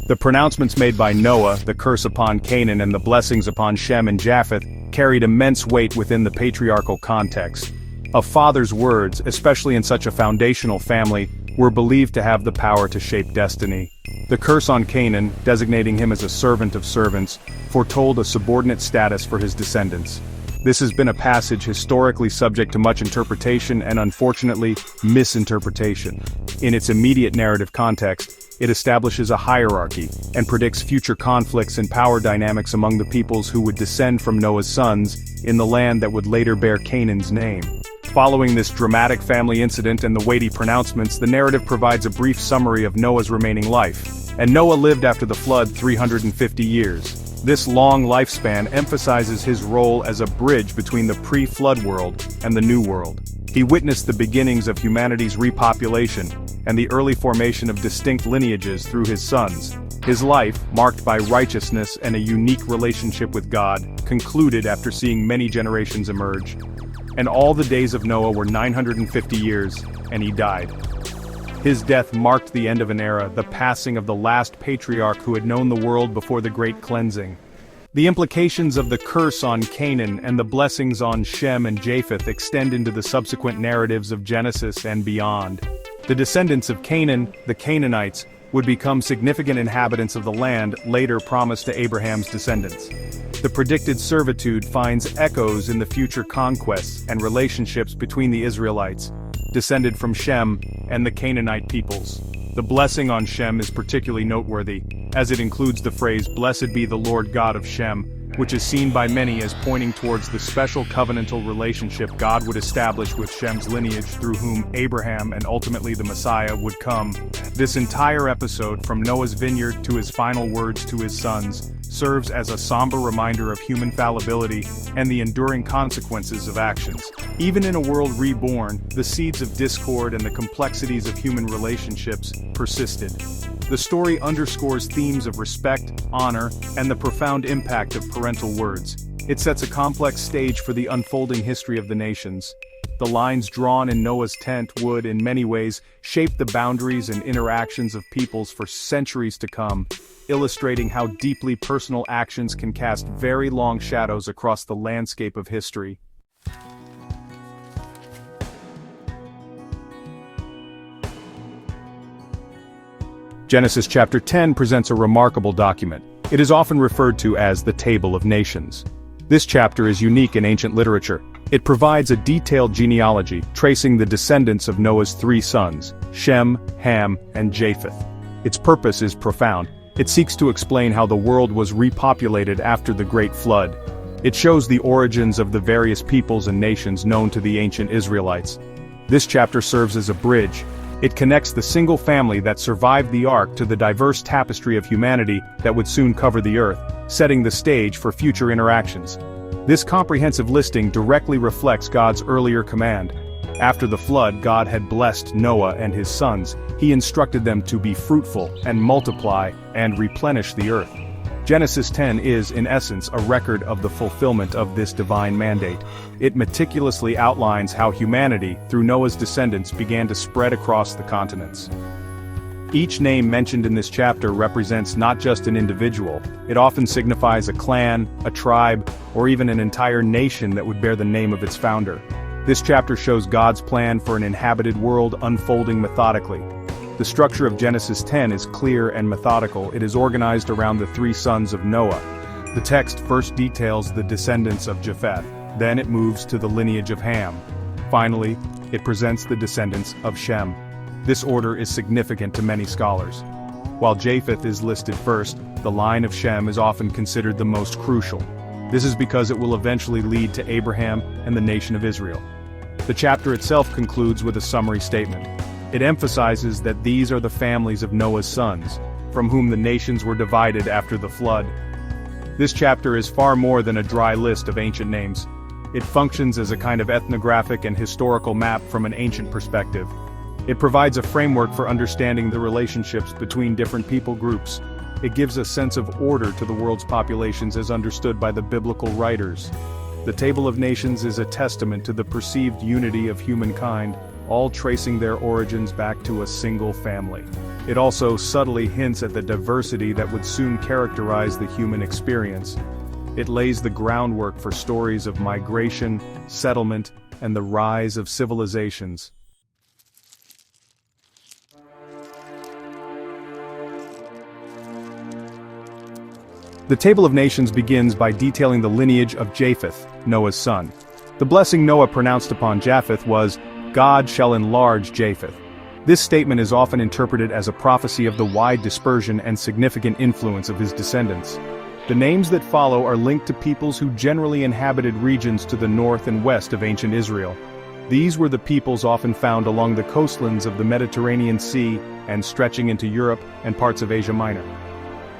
The pronouncements made by Noah, the curse upon Canaan and the blessings upon Shem and Japheth, carried immense weight within the patriarchal context. A father's words, especially in such a foundational family, were believed to have the power to shape destiny. The curse on Canaan, designating him as a servant of servants, foretold a subordinate status for his descendants. This has been a passage historically subject to much interpretation and, unfortunately, misinterpretation. In its immediate narrative context, it establishes a hierarchy and predicts future conflicts and power dynamics among the peoples who would descend from Noah's sons in the land that would later bear Canaan's name. Following this dramatic family incident and the weighty pronouncements, the narrative provides a brief summary of Noah's remaining life. And Noah lived after the flood 350 years. This long lifespan emphasizes his role as a bridge between the pre-flood world and the new world. He witnessed the beginnings of humanity's repopulation and the early formation of distinct lineages through his sons. His life, marked by righteousness and a unique relationship with God, concluded after seeing many generations emerge. And all the days of Noah were 950 years, and he died. His death marked the end of an era, the passing of the last patriarch who had known the world before the great cleansing. The implications of the curse on Canaan and the blessings on Shem and Japheth extend into the subsequent narratives of Genesis and beyond. The descendants of Canaan, the Canaanites, would become significant inhabitants of the land later promised to Abraham's descendants. The predicted servitude finds echoes in the future conquests and relationships between the Israelites, descended from Shem and the Canaanite peoples. The blessing on Shem is particularly noteworthy, as it includes the phrase, "Blessed be the Lord God of Shem," which is seen by many as pointing towards the special covenantal relationship God would establish with Shem's lineage through whom Abraham and ultimately the Messiah would come. This entire episode, from Noah's vineyard to his final words to his sons, serves as a somber reminder of human fallibility and the enduring consequences of actions. Even in a world reborn, the seeds of discord and the complexities of human relationships persisted. The story underscores themes of respect, honor, and the profound impact of parental words. It sets a complex stage for the unfolding history of the nations. The lines drawn in Noah's tent would, in many ways, shape the boundaries and interactions of peoples for centuries to come, illustrating how deeply personal actions can cast very long shadows across the landscape of history. Genesis chapter 10 presents a remarkable document. It is often referred to as the Table of Nations. This chapter is unique in ancient literature. It provides a detailed genealogy, tracing the descendants of Noah's three sons, Shem, Ham, and Japheth. Its purpose is profound. It seeks to explain how the world was repopulated after the Great Flood. It shows the origins of the various peoples and nations known to the ancient Israelites. This chapter serves as a bridge. It connects the single family that survived the ark to the diverse tapestry of humanity that would soon cover the earth, setting the stage for future interactions. This comprehensive listing directly reflects God's earlier command. After the flood, God had blessed Noah and his sons. He instructed them to be fruitful and multiply and replenish the earth. Genesis 10 is, in essence, a record of the fulfillment of this divine mandate. It meticulously outlines how humanity, through Noah's descendants, began to spread across the continents. Each name mentioned in this chapter represents not just an individual, it often signifies a clan, a tribe, or even an entire nation that would bear the name of its founder. This chapter shows God's plan for an inhabited world unfolding methodically. The structure of Genesis 10 is clear and methodical. It is organized around the three sons of Noah. The text first details the descendants of Japheth, then it moves to the lineage of Ham. Finally, it presents the descendants of Shem. This order is significant to many scholars. While Japheth is listed first, the line of Shem is often considered the most crucial. This is because it will eventually lead to Abraham and the nation of Israel. The chapter itself concludes with a summary statement. It emphasizes that these are the families of Noah's sons, from whom the nations were divided after the flood. This chapter is far more than a dry list of ancient names. It functions as a kind of ethnographic and historical map from an ancient perspective. It provides a framework for understanding the relationships between different people groups. It gives a sense of order to the world's populations as understood by the biblical writers. The Table of Nations is a testament to the perceived unity of humankind, all tracing their origins back to a single family. It also subtly hints at the diversity that would soon characterize the human experience. It lays the groundwork for stories of migration, settlement, and the rise of civilizations. The Table of Nations begins by detailing the lineage of Japheth, Noah's son. The blessing Noah pronounced upon Japheth was, "God shall enlarge Japheth." This statement is often interpreted as a prophecy of the wide dispersion and significant influence of his descendants. The names that follow are linked to peoples who generally inhabited regions to the north and west of ancient Israel. These were the peoples often found along the coastlands of the Mediterranean Sea and stretching into Europe and parts of Asia Minor.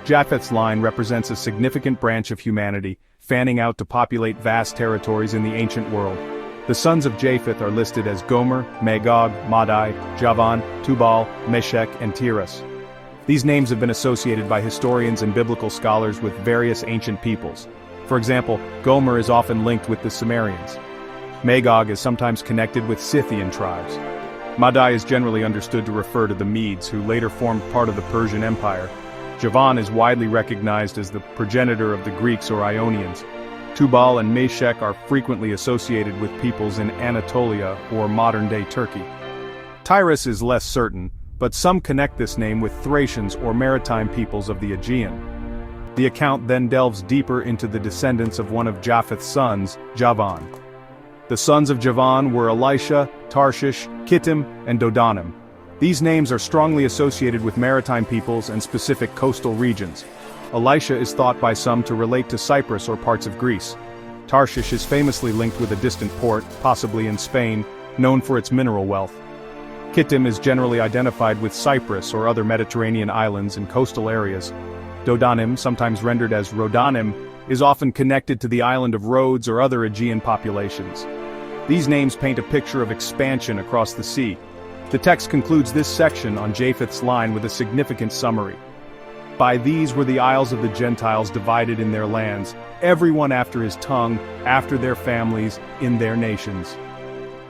Japheth's line represents a significant branch of humanity, fanning out to populate vast territories in the ancient world. The sons of Japheth are listed as Gomer, Magog, Madai, Javan, Tubal, Meshech, and Tiras. These names have been associated by historians and biblical scholars with various ancient peoples. For example, Gomer is often linked with the Sumerians. Magog is sometimes connected with Scythian tribes. Madai is generally understood to refer to the Medes, who later formed part of the Persian Empire. Javan is widely recognized as the progenitor of the Greeks or Ionians. Tubal and Meshech are frequently associated with peoples in Anatolia or modern-day Turkey. Tiras is less certain, but some connect this name with Thracians or maritime peoples of the Aegean. The account then delves deeper into the descendants of one of Japheth's sons, Javan. The sons of Javan were Elisha, Tarshish, Kittim, and Dodanim. These names are strongly associated with maritime peoples and specific coastal regions. Elisha is thought by some to relate to Cyprus or parts of Greece. Tarshish is famously linked with a distant port, possibly in Spain, known for its mineral wealth. Kittim is generally identified with Cyprus or other Mediterranean islands and coastal areas. Dodanim, sometimes rendered as Rodanim, is often connected to the island of Rhodes or other Aegean populations. These names paint a picture of expansion across the sea. The text concludes this section on Japheth's line with a significant summary. By these were the isles of the Gentiles divided in their lands, everyone after his tongue, after their families, in their nations.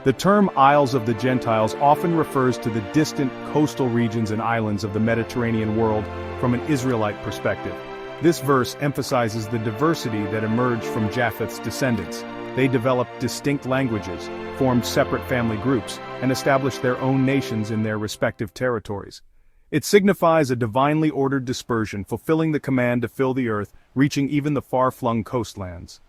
The term Isles of the Gentiles often refers to the distant coastal regions and islands of the Mediterranean world from an Israelite perspective. This verse emphasizes the diversity that emerged from Japheth's descendants. They developed distinct languages, formed separate family groups, and established their own nations in their respective territories. It signifies a divinely ordered dispersion, fulfilling the command to fill the earth, reaching even the far-flung coastlands.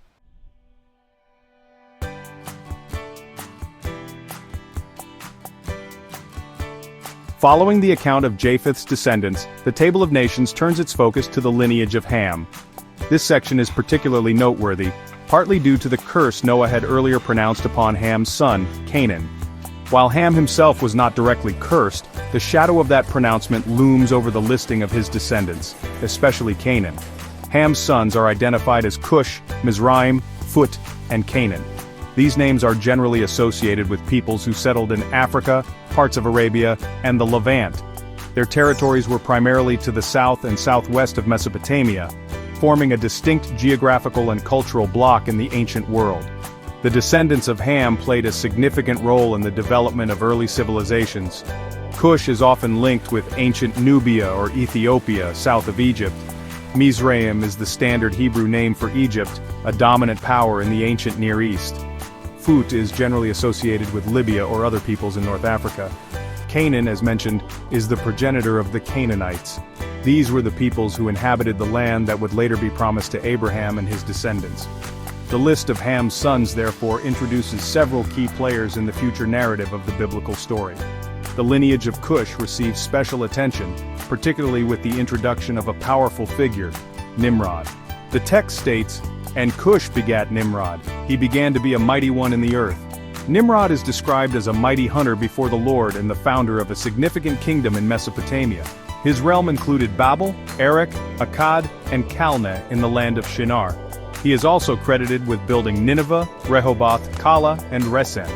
Following the account of Japheth's descendants, the Table of Nations turns its focus to the lineage of Ham. This section is particularly noteworthy, partly due to the curse Noah had earlier pronounced upon Ham's son, Canaan. While Ham himself was not directly cursed, the shadow of that pronouncement looms over the listing of his descendants, especially Canaan. Ham's sons are identified as Cush, Mizraim, Phut, and Canaan. These names are generally associated with peoples who settled in Africa, parts of Arabia, and the Levant. Their territories were primarily to the south and southwest of Mesopotamia, forming a distinct geographical and cultural bloc in the ancient world. The descendants of Ham played a significant role in the development of early civilizations. Cush is often linked with ancient Nubia or Ethiopia, south of Egypt. Mizraim is the standard Hebrew name for Egypt, a dominant power in the ancient Near East. Phut is generally associated with Libya or other peoples in North Africa. Canaan, as mentioned, is the progenitor of the Canaanites. These were the peoples who inhabited the land that would later be promised to Abraham and his descendants. The list of Ham's sons therefore introduces several key players in the future narrative of the biblical story. The lineage of Cush receives special attention, particularly with the introduction of a powerful figure, Nimrod. The text states, "And Cush begat Nimrod. He began to be a mighty one in the earth." Nimrod is described as a mighty hunter before the Lord and the founder of a significant kingdom in Mesopotamia. His realm included Babel, Erech, Akkad, and Calneh in the land of Shinar. He is also credited with building Nineveh, Rehoboth, Calah, and Resen.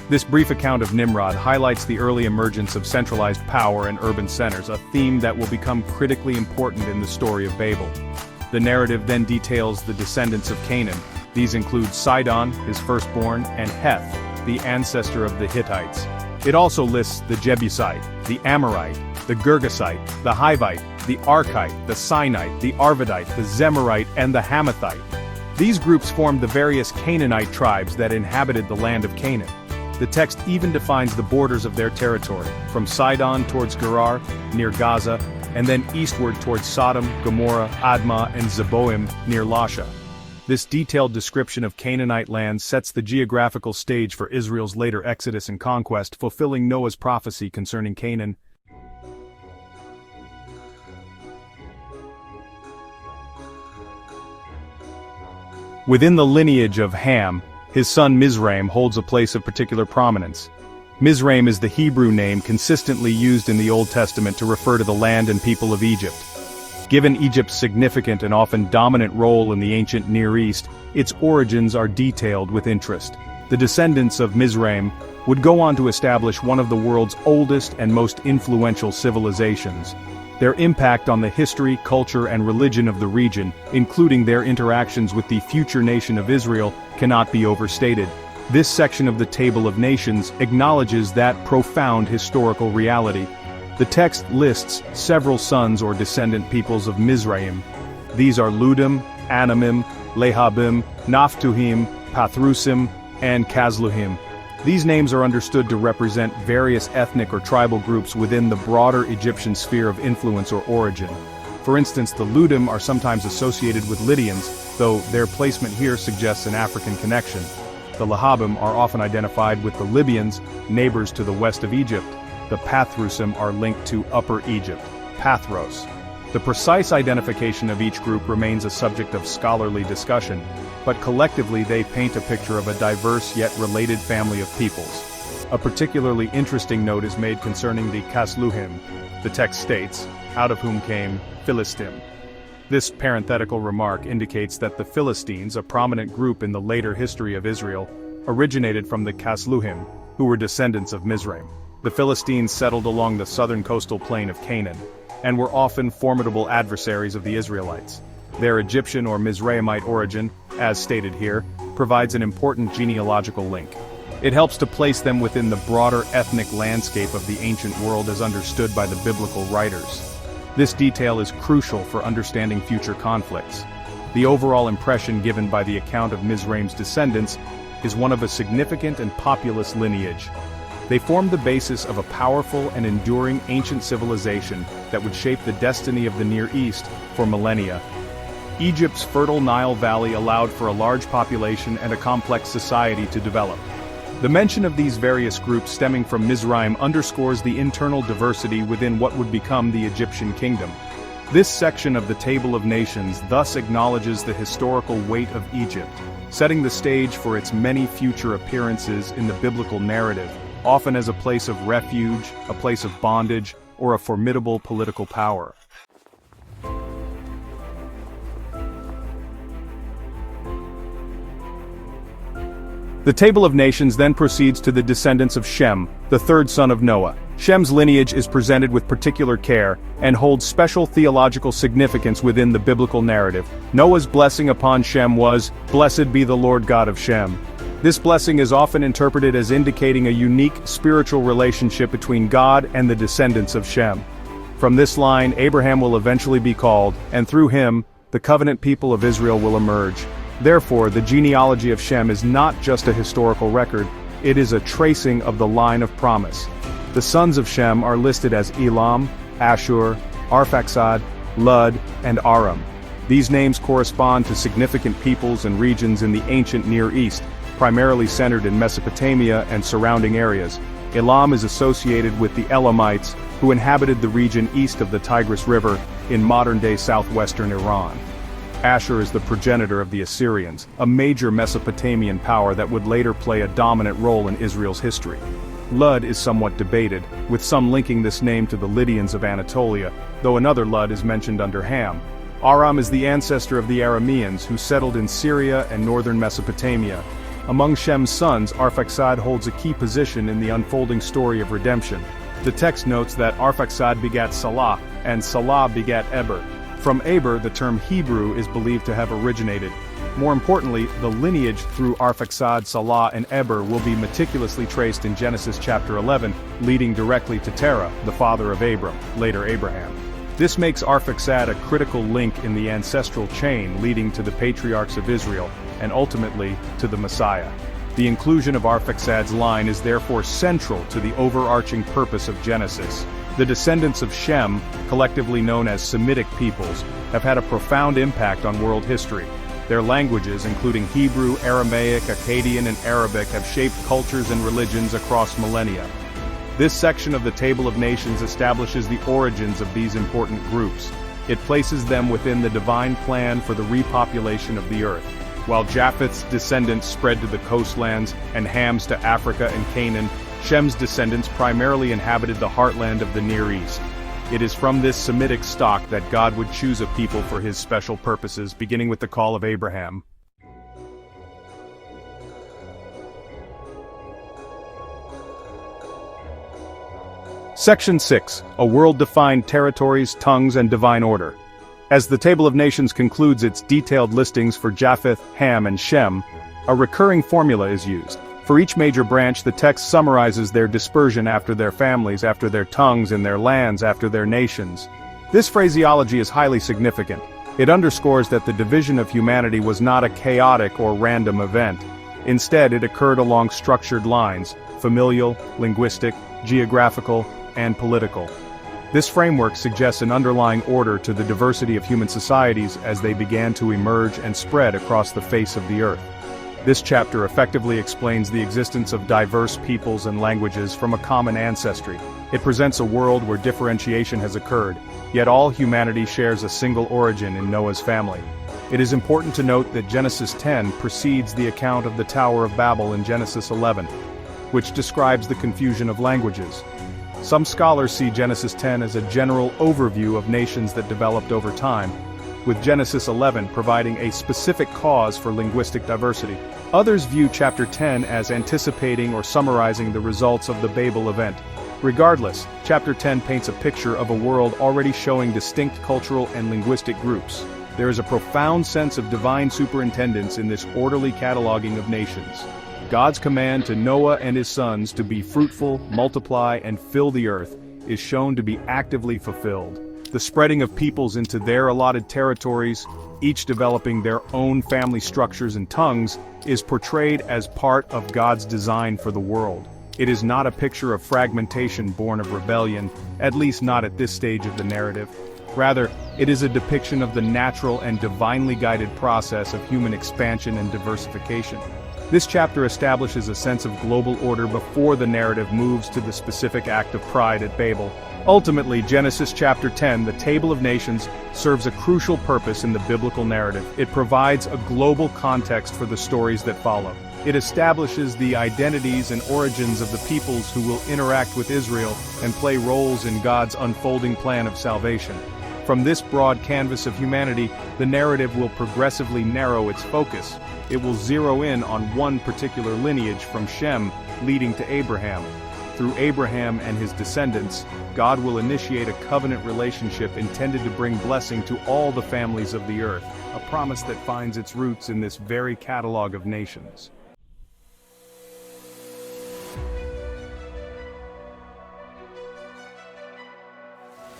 This brief account of Nimrod highlights the early emergence of centralized power and urban centers, a theme that will become critically important in the story of Babel. The narrative then details the descendants of Canaan. These include Sidon, his firstborn, and Heth, the ancestor of the Hittites. It also lists the Jebusite, the Amorite, the Girgasite, the Hivite, the Archite, the Sinite, the Arvadite, the Zemarite, and the Hamathite. These groups formed the various Canaanite tribes that inhabited the land of Canaan. The text even defines the borders of their territory, from Sidon towards Gerar, near Gaza, and then eastward towards Sodom, Gomorrah, Admah, and Zeboim, near Lasha. This detailed description of Canaanite land sets the geographical stage for Israel's later exodus and conquest, fulfilling Noah's prophecy concerning Canaan. Within the lineage of Ham, His son Mizraim holds a place of particular prominence. Mizraim is the Hebrew name consistently used in the Old Testament to refer to the land and people of Egypt. Given Egypt's significant and often dominant role in the ancient Near East, its origins are detailed with interest. The descendants of Mizraim would go on to establish one of the world's oldest and most influential civilizations. Their impact on the history, culture, and religion of the region, including their interactions with the future nation of Israel, cannot be overstated. This section of the Table of Nations acknowledges that profound historical reality. The text lists several sons or descendant peoples of Mizraim. These are Ludim, Anamim, Lehabim, Naphtuhim, Pathrusim, and Kazluhim. These names are understood to represent various ethnic or tribal groups within the broader Egyptian sphere of influence or origin. For instance, the Ludim are sometimes associated with Lydians, though their placement here suggests an African connection. The Lehabim are often identified with the Libyans, neighbors to the west of Egypt. The Pathrusim are linked to Upper Egypt, Pathros. The precise identification of each group remains a subject of scholarly discussion, but collectively they paint a picture of a diverse yet related family of peoples. A particularly interesting note is made concerning the Kasluhim. The text states, out of whom came Philistim. This parenthetical remark indicates that the Philistines, a prominent group in the later history of Israel, originated from the Kasluhim, who were descendants of Mizraim. The Philistines settled along the southern coastal plain of Canaan, and were often formidable adversaries of the Israelites. Their Egyptian or Mizraimite origin, as stated here, provides an important genealogical link. It helps to place them within the broader ethnic landscape of the ancient world as understood by the biblical writers. This detail is crucial for understanding future conflicts. The overall impression given by the account of Mizraim's descendants is one of a significant and populous lineage. They formed the basis of a powerful and enduring ancient civilization that would shape the destiny of the Near East for millennia. Egypt's fertile Nile Valley allowed for a large population and a complex society to develop. The mention of these various groups stemming from Mizraim underscores the internal diversity within what would become the Egyptian kingdom. This section of the Table of Nations thus acknowledges the historical weight of Egypt, setting the stage for its many future appearances in the biblical narrative, often as a place of refuge, a place of bondage, or a formidable political power. The Table of Nations then proceeds to the descendants of Shem, the third son of Noah. Shem's lineage is presented with particular care, and holds special theological significance within the biblical narrative. Noah's blessing upon Shem was, "Blessed be the Lord God of Shem." This blessing is often interpreted as indicating a unique spiritual relationship between God and the descendants of Shem. From this line, Abraham will eventually be called, and through him, the covenant people of Israel will emerge. Therefore, the genealogy of Shem is not just a historical record, it is a tracing of the line of promise. The sons of Shem are listed as Elam, Ashur, Arphaxad, Lud, and Aram. These names correspond to significant peoples and regions in the ancient Near East, primarily centered in Mesopotamia and surrounding areas. Elam is associated with the Elamites, who inhabited the region east of the Tigris River in modern-day southwestern Iran. Ashur is the progenitor of the Assyrians, a major Mesopotamian power that would later play a dominant role in Israel's history. Lud is somewhat debated, with some linking this name to the Lydians of Anatolia, though another Lud is mentioned under Ham. Aram is the ancestor of the Arameans who settled in Syria and northern Mesopotamia. Among Shem's sons, Arphaxad holds a key position in the unfolding story of redemption. The text notes that Arphaxad begat Salah, and Salah begat Eber. From Eber, the term Hebrew is believed to have originated. More importantly, the lineage through Arphaxad, Salah, and Eber will be meticulously traced in Genesis chapter 11, leading directly to Terah, the father of Abram, later Abraham. This makes Arphaxad a critical link in the ancestral chain leading to the patriarchs of Israel, and ultimately, to the Messiah. The inclusion of Arphaxad's line is therefore central to the overarching purpose of Genesis. The descendants of Shem, collectively known as Semitic peoples, have had a profound impact on world history. Their languages, including Hebrew, Aramaic, Akkadian, and Arabic, have shaped cultures and religions across millennia. This section of the Table of Nations establishes the origins of these important groups. It places them within the divine plan for the repopulation of the earth. While Japheth's descendants spread to the coastlands and Ham's to Africa and Canaan, Shem's descendants primarily inhabited the heartland of the Near East. It is from this Semitic stock that God would choose a people for his special purposes, beginning with the call of Abraham. Section 6. A world-defined territories, tongues, and divine order. As the Table of Nations concludes its detailed listings for Japheth, Ham, and Shem, a recurring formula is used. For each major branch, the text summarizes their dispersion after their families, after their tongues, in their lands, after their nations. This phraseology is highly significant. It underscores that the division of humanity was not a chaotic or random event. Instead, it occurred along structured lines: familial, linguistic, geographical, and political. This framework suggests an underlying order to the diversity of human societies as they began to emerge and spread across the face of the earth. This chapter effectively explains the existence of diverse peoples and languages from a common ancestry. It presents a world where differentiation has occurred, yet all humanity shares a single origin in Noah's family. It is important to note that Genesis 10 precedes the account of the Tower of Babel in Genesis 11, which describes the confusion of languages. Some scholars see Genesis 10 as a general overview of nations that developed over time, with Genesis 11 providing a specific cause for linguistic diversity. Others view chapter 10 as anticipating or summarizing the results of the Babel event. Regardless, chapter 10 paints a picture of a world already showing distinct cultural and linguistic groups. There is a profound sense of divine superintendence in this orderly cataloging of nations. God's command to Noah and his sons to be fruitful, multiply, and fill the earth is shown to be actively fulfilled. The spreading of peoples into their allotted territories, each developing their own family structures and tongues, is portrayed as part of God's design for the world. It is not a picture of fragmentation born of rebellion, at least not at this stage of the narrative. Rather, it is a depiction of the natural and divinely guided process of human expansion and diversification. This chapter establishes a sense of global order before the narrative moves to the specific act of pride at Babel. Ultimately, Genesis chapter 10, the Table of Nations, serves a crucial purpose in the biblical narrative. It provides a global context for the stories that follow. It establishes the identities and origins of the peoples who will interact with Israel and play roles in God's unfolding plan of salvation. From this broad canvas of humanity, the narrative will progressively narrow its focus. It will zero in on one particular lineage from Shem leading to Abraham. Through Abraham and his descendants, God will initiate a covenant relationship intended to bring blessing to all the families of the earth, a promise that finds its roots in this very catalog of nations.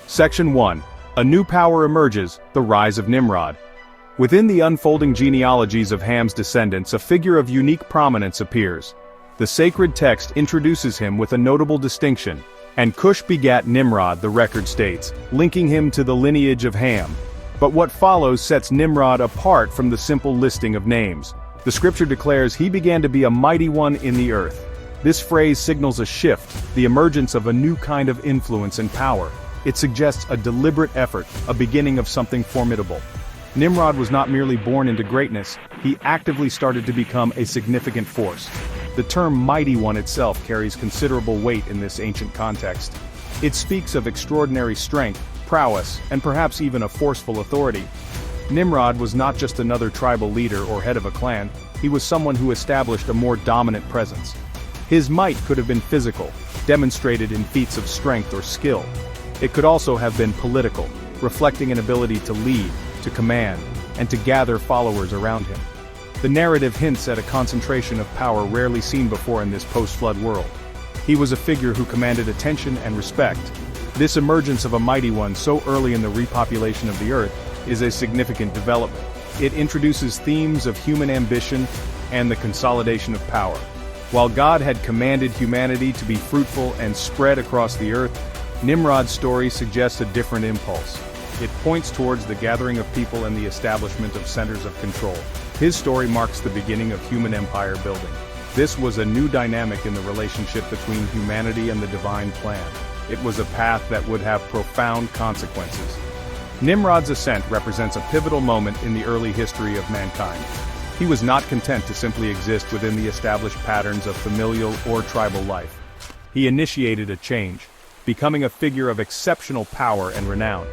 Section 1. A new power emerges, the Rise of Nimrod. Within the unfolding genealogies of Ham's descendants, a figure of unique prominence appears. The sacred text introduces him with a notable distinction. And Cush begat Nimrod, the record states, linking him to the lineage of Ham. But what follows sets Nimrod apart from the simple listing of names. The scripture declares he began to be a mighty one in the earth. This phrase signals a shift, the emergence of a new kind of influence and power. It suggests a deliberate effort, a beginning of something formidable. Nimrod was not merely born into greatness, he actively started to become a significant force. The term mighty one itself carries considerable weight in this ancient context. It speaks of extraordinary strength, prowess, and perhaps even a forceful authority. Nimrod was not just another tribal leader or head of a clan, he was someone who established a more dominant presence. His might could have been physical, demonstrated in feats of strength or skill. It could also have been political, reflecting an ability to lead, to command, and to gather followers around him. The narrative hints at a concentration of power rarely seen before in this post-flood world. He was a figure who commanded attention and respect. This emergence of a mighty one so early in the repopulation of the earth is a significant development. It introduces themes of human ambition and the consolidation of power. While God had commanded humanity to be fruitful and spread across the earth, Nimrod's story suggests a different impulse. It points towards the gathering of people and the establishment of centers of control. His story marks the beginning of human empire building. This was a new dynamic in the relationship between humanity and the divine plan. It was a path that would have profound consequences. Nimrod's ascent represents a pivotal moment in the early history of mankind. He was not content to simply exist within the established patterns of familial or tribal life. He initiated a change, becoming a figure of exceptional power and renown.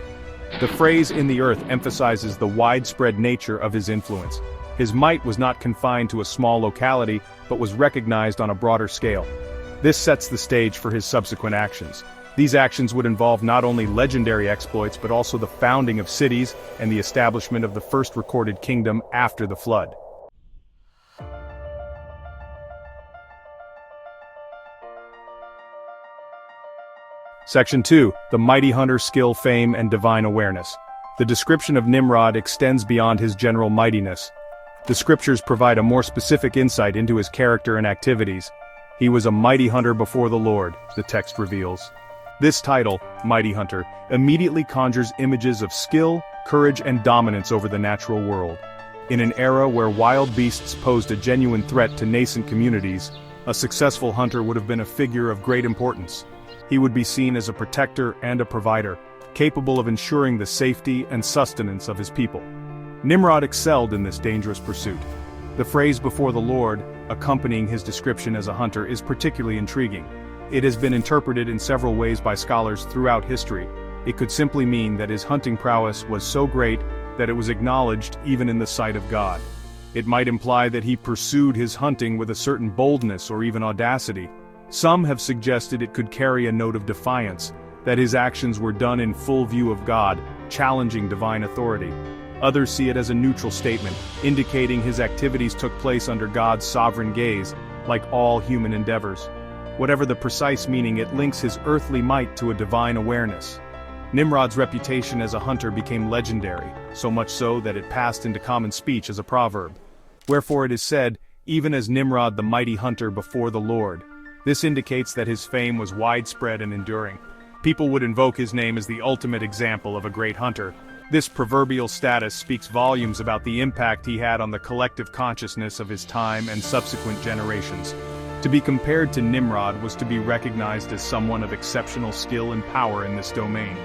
The phrase "in the earth" emphasizes the widespread nature of his influence. His might was not confined to a small locality, but was recognized on a broader scale. This sets the stage for his subsequent actions. These actions would involve not only legendary exploits but also the founding of cities and the establishment of the first recorded kingdom after the flood. Section 2. The Mighty Hunter Skill, Fame, and Divine Awareness. The description of Nimrod extends beyond his general mightiness. The scriptures provide a more specific insight into his character and activities. He was a mighty hunter before the Lord, the text reveals. This title, Mighty Hunter, immediately conjures images of skill, courage, and dominance over the natural world. In an era where wild beasts posed a genuine threat to nascent communities, a successful hunter would have been a figure of great importance. He would be seen as a protector and a provider, capable of ensuring the safety and sustenance of his people. Nimrod excelled in this dangerous pursuit. The phrase "before the Lord," accompanying his description as a hunter, is particularly intriguing. It has been interpreted in several ways by scholars throughout history. It could simply mean that his hunting prowess was so great that it was acknowledged even in the sight of God. It might imply that he pursued his hunting with a certain boldness or even audacity. Some have suggested it could carry a note of defiance, that his actions were done in full view of God, challenging divine authority. Others see it as a neutral statement, indicating his activities took place under God's sovereign gaze, like all human endeavors. Whatever the precise meaning, it links his earthly might to a divine awareness. Nimrod's reputation as a hunter became legendary, so much so that it passed into common speech as a proverb. Wherefore it is said, "Even as Nimrod the mighty hunter before the Lord." This indicates that his fame was widespread and enduring. People would invoke his name as the ultimate example of a great hunter. This proverbial status speaks volumes about the impact he had on the collective consciousness of his time and subsequent generations. To be compared to Nimrod was to be recognized as someone of exceptional skill and power in this domain.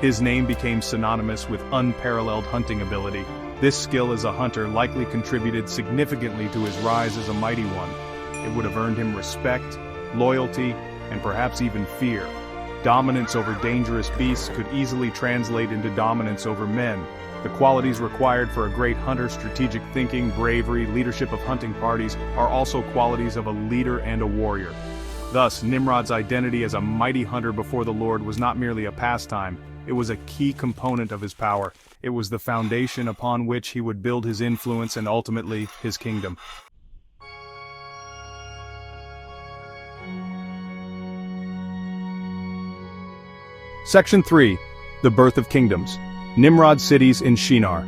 His name became synonymous with unparalleled hunting ability. This skill as a hunter likely contributed significantly to his rise as a mighty one. It would have earned him respect, loyalty, and perhaps even fear. Dominance over dangerous beasts could easily translate into dominance over men. The qualities required for a great hunter, strategic thinking, bravery, leadership of hunting parties, are also qualities of a leader and a warrior. Thus, Nimrod's identity as a mighty hunter before the Lord was not merely a pastime, it was a key component of his power. It was the foundation upon which he would build his influence and ultimately, his kingdom. Section 3. The Birth of Kingdoms. Nimrod's cities in Shinar.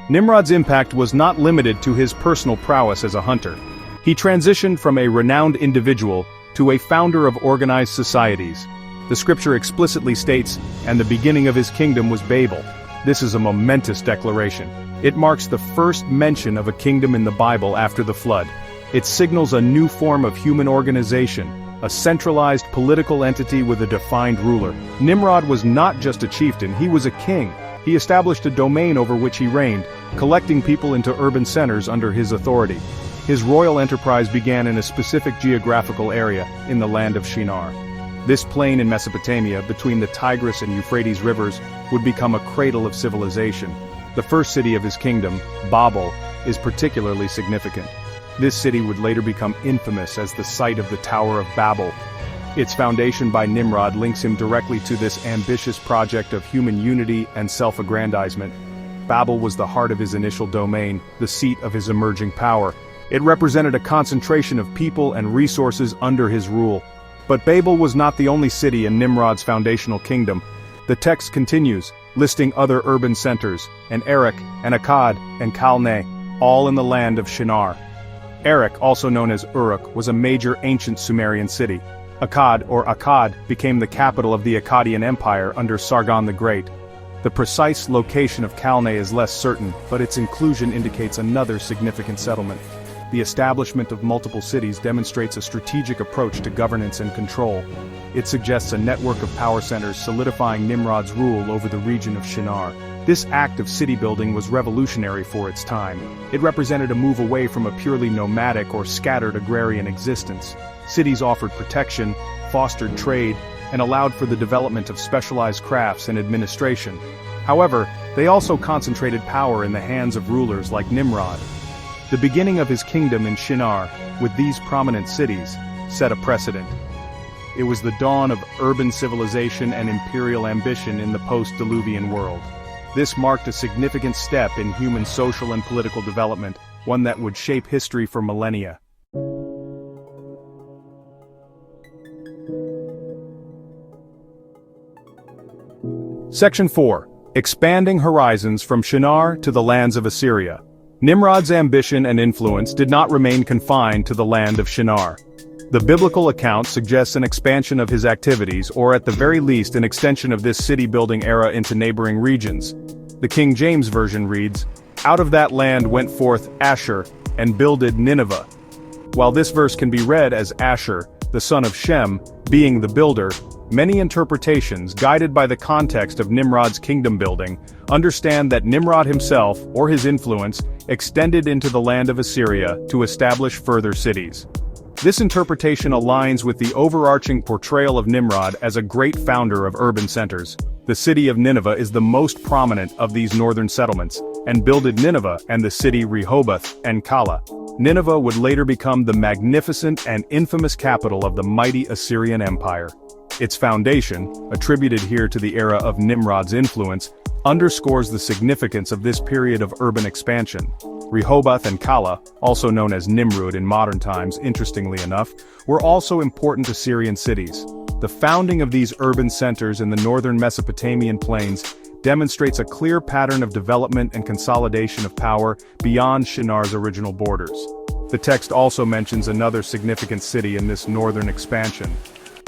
Nimrod's impact was not limited to his personal prowess as a hunter. He transitioned from a renowned individual to a founder of organized societies. The scripture explicitly states, "And the beginning of his kingdom was Babel." This is a momentous declaration. It marks the first mention of a kingdom in the Bible after the flood. It signals a new form of human organization, a centralized political entity with a defined ruler. Nimrod was not just a chieftain, he was a king. He established a domain over which he reigned, collecting people into urban centers under his authority. His royal enterprise began in a specific geographical area, in the land of Shinar. This plain in Mesopotamia, between the Tigris and Euphrates rivers, would become a cradle of civilization. The first city of his kingdom, Babel, is particularly significant. This city would later become infamous as the site of the Tower of Babel. Its foundation by Nimrod links him directly to this ambitious project of human unity and self-aggrandizement. Babel was the heart of his initial domain, the seat of his emerging power. It represented a concentration of people and resources under his rule. But Babel was not the only city in Nimrod's foundational kingdom. The text continues, listing other urban centers, and Erech, and Akkad, and Calneh, all in the land of Shinar. Erech, also known as Uruk, was a major ancient Sumerian city. Akkad, or Akkad, became the capital of the Akkadian Empire under Sargon the Great. The precise location of Calneh is less certain, but its inclusion indicates another significant settlement. The establishment of multiple cities demonstrates a strategic approach to governance and control. It suggests a network of power centers solidifying Nimrod's rule over the region of Shinar. This act of city building was revolutionary for its time. It represented a move away from a purely nomadic or scattered agrarian existence. Cities offered protection, fostered trade, and allowed for the development of specialized crafts and administration. However, they also concentrated power in the hands of rulers like Nimrod. The beginning of his kingdom in Shinar, with these prominent cities, set a precedent. It was the dawn of urban civilization and imperial ambition in the post-Diluvian world. This marked a significant step in human social and political development, one that would shape history for millennia. Section 4. Expanding horizons from Shinar to the lands of Assyria. Nimrod's ambition and influence did not remain confined to the land of Shinar. The biblical account suggests an expansion of his activities, or at the very least an extension of this city-building era into neighboring regions. The King James Version reads, "Out of that land went forth Asher, and builded Nineveh." While this verse can be read as Asher, the son of Shem, being the builder, many interpretations, guided by the context of Nimrod's kingdom building, understand that Nimrod himself, or his influence, extended into the land of Assyria to establish further cities. This interpretation aligns with the overarching portrayal of Nimrod as a great founder of urban centers. The city of Nineveh is the most prominent of these northern settlements, and builded Nineveh and the city Rehoboth and Calah. Nineveh would later become the magnificent and infamous capital of the mighty Assyrian Empire. Its foundation, attributed here to the era of Nimrod's influence, underscores the significance of this period of urban expansion. Rehoboth and Calah, also known as Nimrud in modern times, interestingly enough, were also important Assyrian cities. The founding of these urban centers in the northern Mesopotamian plains demonstrates a clear pattern of development and consolidation of power beyond Shinar's original borders. The text also mentions another significant city in this northern expansion,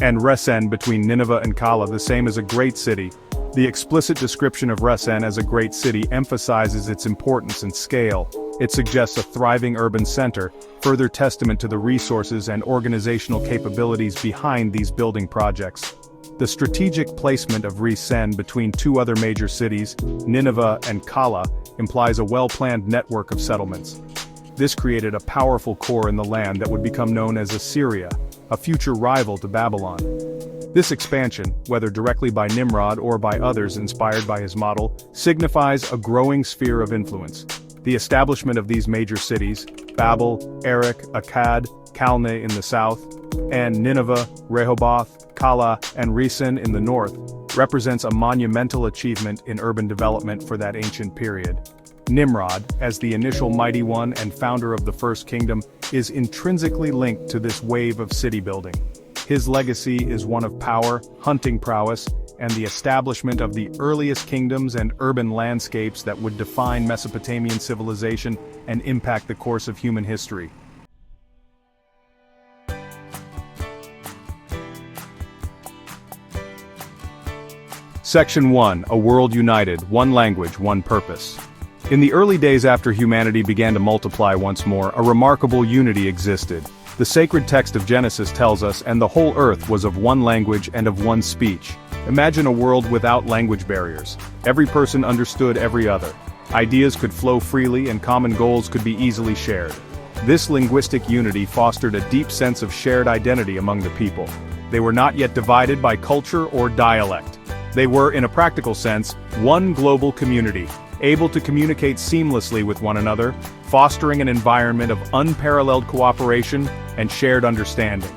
and Resen between Nineveh and Calah, the same as a great city. The explicit description of Resen as a great city emphasizes its importance and scale. It suggests a thriving urban center, further testament to the resources and organizational capabilities behind these building projects. The strategic placement of Resen between two other major cities, Nineveh and Calah, implies a well-planned network of settlements. This created a powerful core in the land that would become known as Assyria, a future rival to Babylon. This expansion, whether directly by Nimrod or by others inspired by his model, signifies a growing sphere of influence. The establishment of these major cities, Babel, Erech, Akkad, Calneh in the south, and Nineveh, Rehoboth, Calah, and Resen in the north, represents a monumental achievement in urban development for that ancient period. Nimrod, as the initial mighty one and founder of the First Kingdom, is intrinsically linked to this wave of city building. His legacy is one of power, hunting prowess, and the establishment of the earliest kingdoms and urban landscapes that would define Mesopotamian civilization and impact the course of human history. Section 1. A World United, One Language, One Purpose. In the early days after humanity began to multiply once more, a remarkable unity existed. The sacred text of Genesis tells us, and the whole earth was of one language and of one speech. Imagine a world without language barriers. Every person understood every other. Ideas could flow freely and common goals could be easily shared. This linguistic unity fostered a deep sense of shared identity among the people. They were not yet divided by culture or dialect. They were, in a practical sense, one global community, able to communicate seamlessly with one another, fostering an environment of unparalleled cooperation and shared understanding.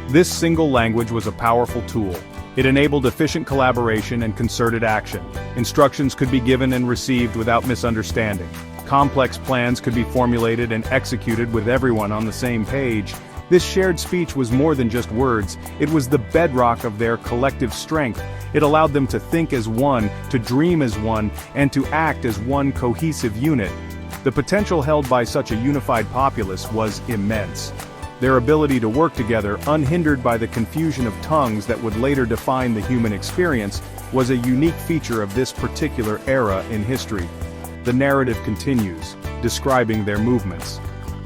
This single language was a powerful tool. It enabled efficient collaboration and concerted action. Instructions could be given and received without misunderstanding. Complex plans could be formulated and executed with everyone on the same page. This shared speech was more than just words, it was the bedrock of their collective strength. It allowed them to think as one, to dream as one, and to act as one cohesive unit. The potential held by such a unified populace was immense. Their ability to work together, unhindered by the confusion of tongues that would later define the human experience, was a unique feature of this particular era in history. The narrative continues, describing their movements.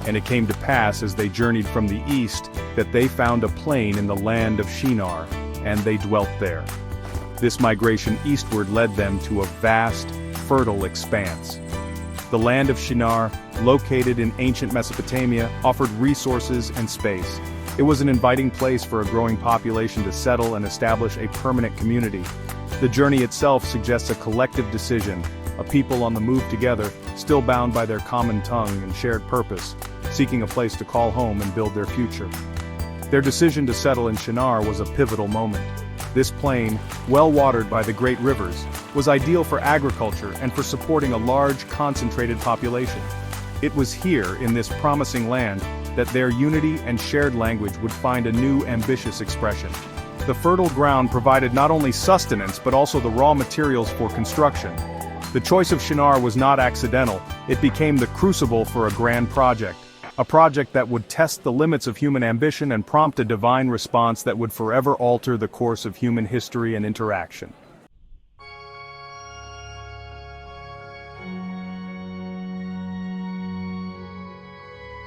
And it came to pass as they journeyed from the east, that they found a plain in the land of Shinar, and they dwelt there. This migration eastward led them to a vast, fertile expanse. The land of Shinar, located in ancient Mesopotamia, offered resources and space. It was an inviting place for a growing population to settle and establish a permanent community. The journey itself suggests a collective decision, a people on the move together, still bound by their common tongue and shared purpose, seeking a place to call home and build their future. Their decision to settle in Shinar was a pivotal moment. This plain, well watered by the great rivers, was ideal for agriculture and for supporting a large, concentrated population. It was here, in this promising land, that their unity and shared language would find a new, ambitious expression. The fertile ground provided not only sustenance but also the raw materials for construction. The choice of Shinar was not accidental, it became the crucible for a grand project. A project that would test the limits of human ambition and prompt a divine response that would forever alter the course of human history and interaction.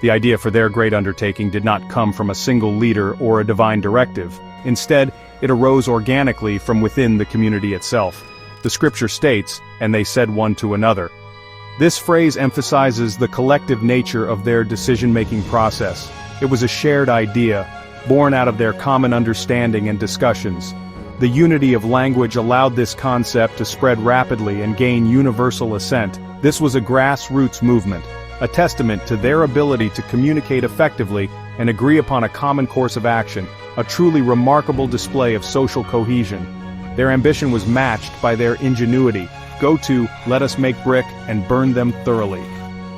The idea for their great undertaking did not come from a single leader or a divine directive. Instead, it arose organically from within the community itself. The scripture states, "And they said one to another." This phrase emphasizes the collective nature of their decision-making process. It was a shared idea, born out of their common understanding and discussions. The unity of language allowed this concept to spread rapidly and gain universal assent. This was a grassroots movement, a testament to their ability to communicate effectively and agree upon a common course of action, a truly remarkable display of social cohesion. Their ambition was matched by their ingenuity. Go to, let us make brick and burn them thoroughly.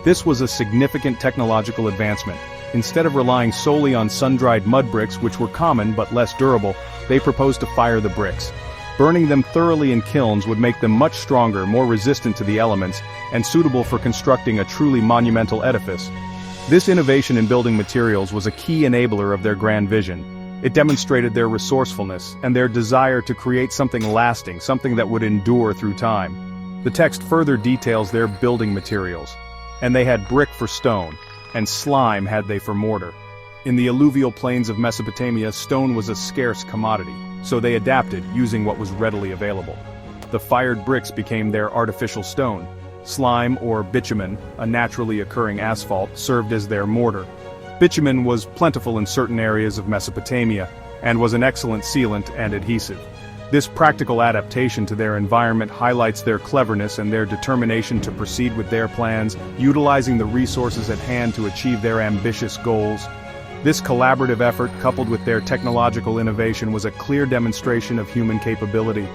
This was a significant technological advancement. Instead of relying solely on sun-dried mud bricks, which were common but less durable, they proposed to fire the bricks. Burning them thoroughly in kilns would make them much stronger, more resistant to the elements, and suitable for constructing a truly monumental edifice. This innovation in building materials was a key enabler of their grand vision. It demonstrated their resourcefulness and their desire to create something lasting, something that would endure through time. The text further details their building materials. And they had brick for stone, and slime had they for mortar. In the alluvial plains of Mesopotamia, stone was a scarce commodity, so they adapted, using what was readily available. The fired bricks became their artificial stone. Slime, or bitumen, a naturally occurring asphalt, served as their mortar. Bitumen was plentiful in certain areas of Mesopotamia, and was an excellent sealant and adhesive. This practical adaptation to their environment highlights their cleverness and their determination to proceed with their plans, utilizing the resources at hand to achieve their ambitious goals. This collaborative effort, coupled with their technological innovation, was a clear demonstration of human capability.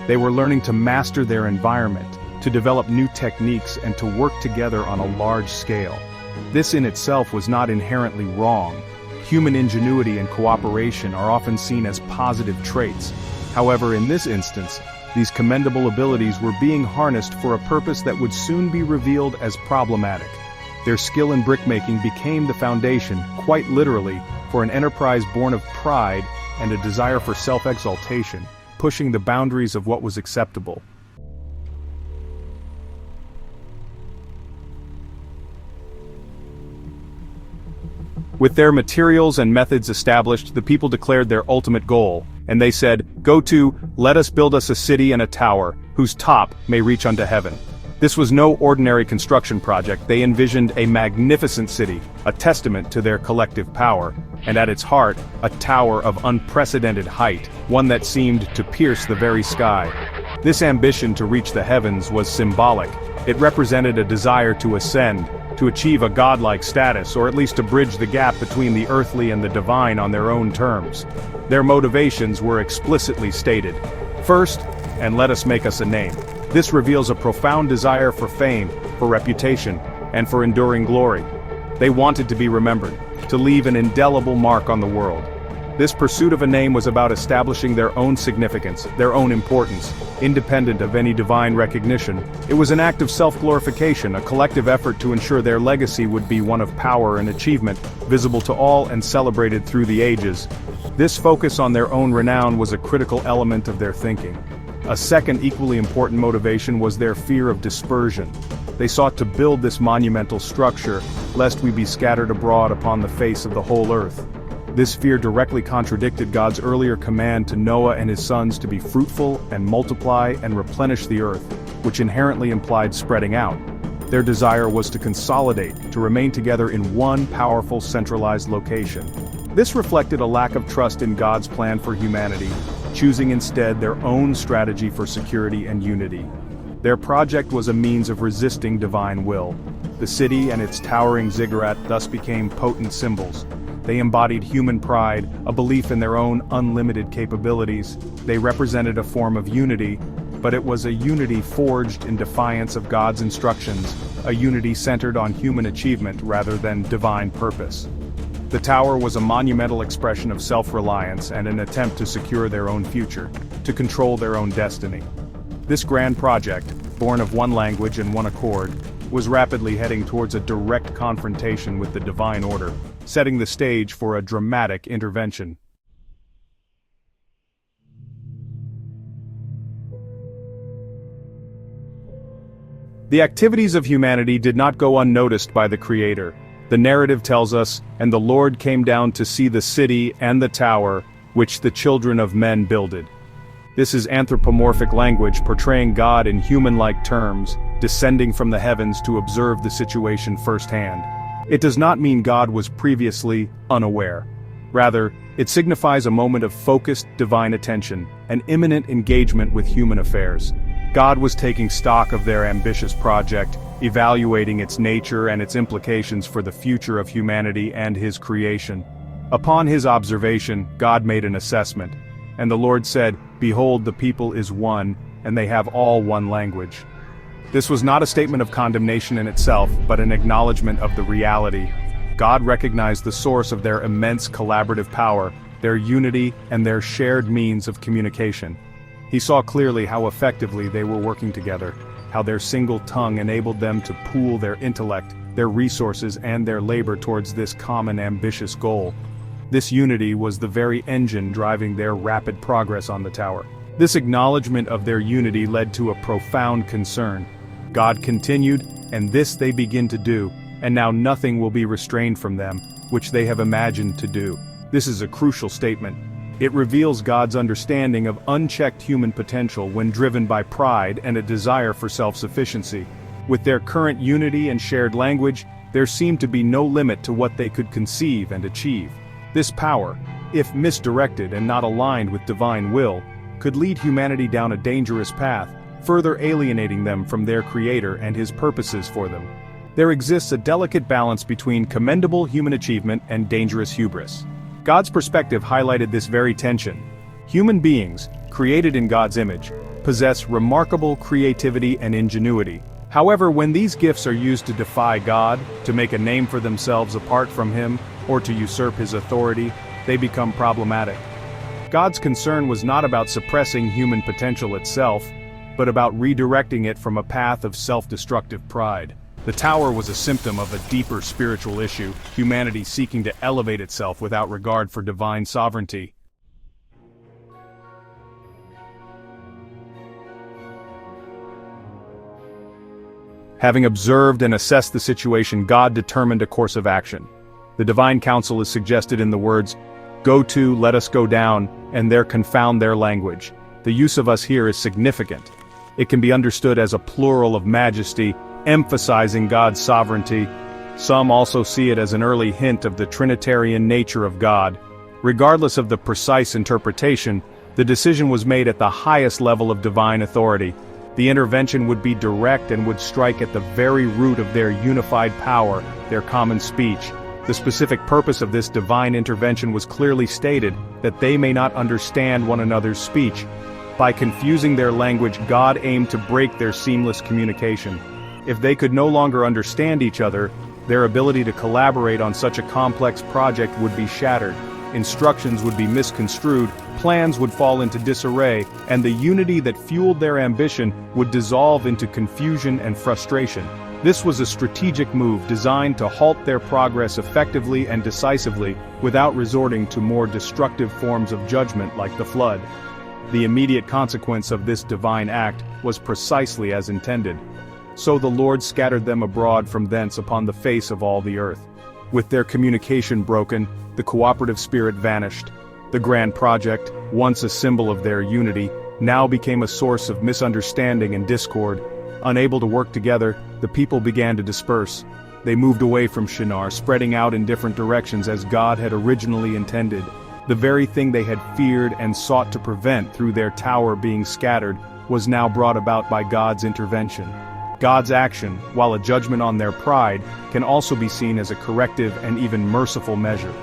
They were learning to master their environment, to develop new techniques, and to work together on a large scale. This in itself was not inherently wrong. Human ingenuity and cooperation are often seen as positive traits. However, in this instance, these commendable abilities were being harnessed for a purpose that would soon be revealed as problematic. Their skill in brickmaking became the foundation, quite literally, for an enterprise born of pride and a desire for self-exaltation, pushing the boundaries of what was acceptable. With their materials and methods established, the people declared their ultimate goal, and they said, "Go to, let us build us a city and a tower, whose top may reach unto heaven." This was no ordinary construction project. They envisioned a magnificent city, a testament to their collective power, and at its heart, a tower of unprecedented height, one that seemed to pierce the very sky. This ambition to reach the heavens was symbolic. It represented a desire to ascend, to achieve a godlike status, or at least to bridge the gap between the earthly and the divine on their own terms. Their motivations were explicitly stated. First, and let us make us a name. This reveals a profound desire for fame, for reputation, and for enduring glory. They wanted to be remembered, to leave an indelible mark on the world. This pursuit of a name was about establishing their own significance, their own importance, independent of any divine recognition. It was an act of self-glorification, a collective effort to ensure their legacy would be one of power and achievement, visible to all and celebrated through the ages. This focus on their own renown was a critical element of their thinking. A second equally important motivation was their fear of dispersion. They sought to build this monumental structure, lest we be scattered abroad upon the face of the whole earth. This fear directly contradicted God's earlier command to Noah and his sons to be fruitful and multiply and replenish the earth. which inherently implied spreading out. Their desire was to consolidate, to remain together in one powerful centralized location. This reflected a lack of trust in God's plan for humanity, choosing instead their own strategy for security and unity. Their project was a means of resisting divine will. The city and its towering ziggurat thus became potent symbols. They embodied human pride, a belief in their own unlimited capabilities. They represented a form of unity, but it was a unity forged in defiance of God's instructions, a unity centered on human achievement rather than divine purpose. The tower was a monumental expression of self-reliance and an attempt to secure their own future, to control their own destiny. This grand project, born of one language and one accord, was rapidly heading towards a direct confrontation with the divine order, setting the stage for a dramatic intervention. The activities of humanity did not go unnoticed by the Creator. The narrative tells us, "And the Lord came down to see the city and the tower, which the children of men builded." This is anthropomorphic language portraying God in human-like terms, descending from the heavens to observe the situation firsthand. It does not mean God was previously unaware. Rather, it signifies a moment of focused divine attention, an imminent engagement with human affairs. God was taking stock of their ambitious project, evaluating its nature and its implications for the future of humanity and His creation. Upon His observation, God made an assessment. And the Lord said, "Behold, the people is one, and they have all one language." This was not a statement of condemnation in itself, but an acknowledgement of the reality. God recognized the source of their immense collaborative power, their unity, and their shared means of communication. He saw clearly how effectively they were working together, how their single tongue enabled them to pool their intellect, their resources, and their labor towards this common ambitious goal. This unity was the very engine driving their rapid progress on the tower. This acknowledgement of their unity led to a profound concern. God continued, "And this they begin to do, and now nothing will be restrained from them, which they have imagined to do." This is a crucial statement. It reveals God's understanding of unchecked human potential when driven by pride and a desire for self-sufficiency. With their current unity and shared language, there seemed to be no limit to what they could conceive and achieve. This power, if misdirected and not aligned with divine will, could lead humanity down a dangerous path, further alienating them from their Creator and His purposes for them. There exists a delicate balance between commendable human achievement and dangerous hubris. God's perspective highlighted this very tension. Human beings, created in God's image, possess remarkable creativity and ingenuity. However, when these gifts are used to defy God, to make a name for themselves apart from Him, or to usurp His authority, they become problematic. God's concern was not about suppressing human potential itself, but about redirecting it from a path of self-destructive pride. The tower was a symptom of a deeper spiritual issue, humanity seeking to elevate itself without regard for divine sovereignty. Having observed and assessed the situation, God determined a course of action. The divine counsel is suggested in the words, "Go to, let us go down, and there confound their language." The use of us here is significant. It can be understood as a plural of majesty, emphasizing God's sovereignty. Some also see it as an early hint of the Trinitarian nature of God. Regardless of the precise interpretation, the decision was made at the highest level of divine authority. The intervention would be direct and would strike at the very root of their unified power, their common speech. The specific purpose of this divine intervention was clearly stated, that they may not understand one another's speech. By confusing their language, God aimed to break their seamless communication. If they could no longer understand each other, their ability to collaborate on such a complex project would be shattered. Instructions would be misconstrued, plans would fall into disarray, and the unity that fueled their ambition would dissolve into confusion and frustration. This was a strategic move designed to halt their progress effectively and decisively without resorting to more destructive forms of judgment like the flood. The immediate consequence of this divine act was precisely as intended. So the Lord scattered them abroad from thence upon the face of all the earth. With their communication broken, the cooperative spirit vanished. The grand project, once a symbol of their unity, now became a source of misunderstanding and discord. Unable to work together, the people began to disperse. They moved away from Shinar, spreading out in different directions as God had originally intended. The very thing they had feared and sought to prevent through their tower being scattered was now brought about by God's intervention. God's action, while a judgment on their pride, can also be seen as a corrective and even merciful measure.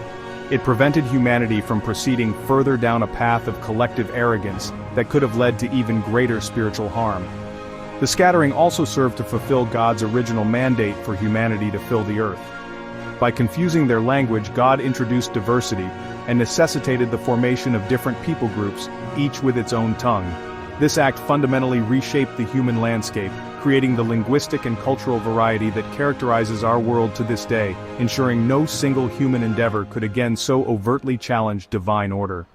It prevented humanity from proceeding further down a path of collective arrogance that could have led to even greater spiritual harm. The scattering also served to fulfill God's original mandate for humanity to fill the earth. By confusing their language, God introduced diversity and necessitated the formation of different people groups, each with its own tongue. This act fundamentally reshaped the human landscape, creating the linguistic and cultural variety that characterizes our world to this day, ensuring no single human endeavor could again so overtly challenge divine order.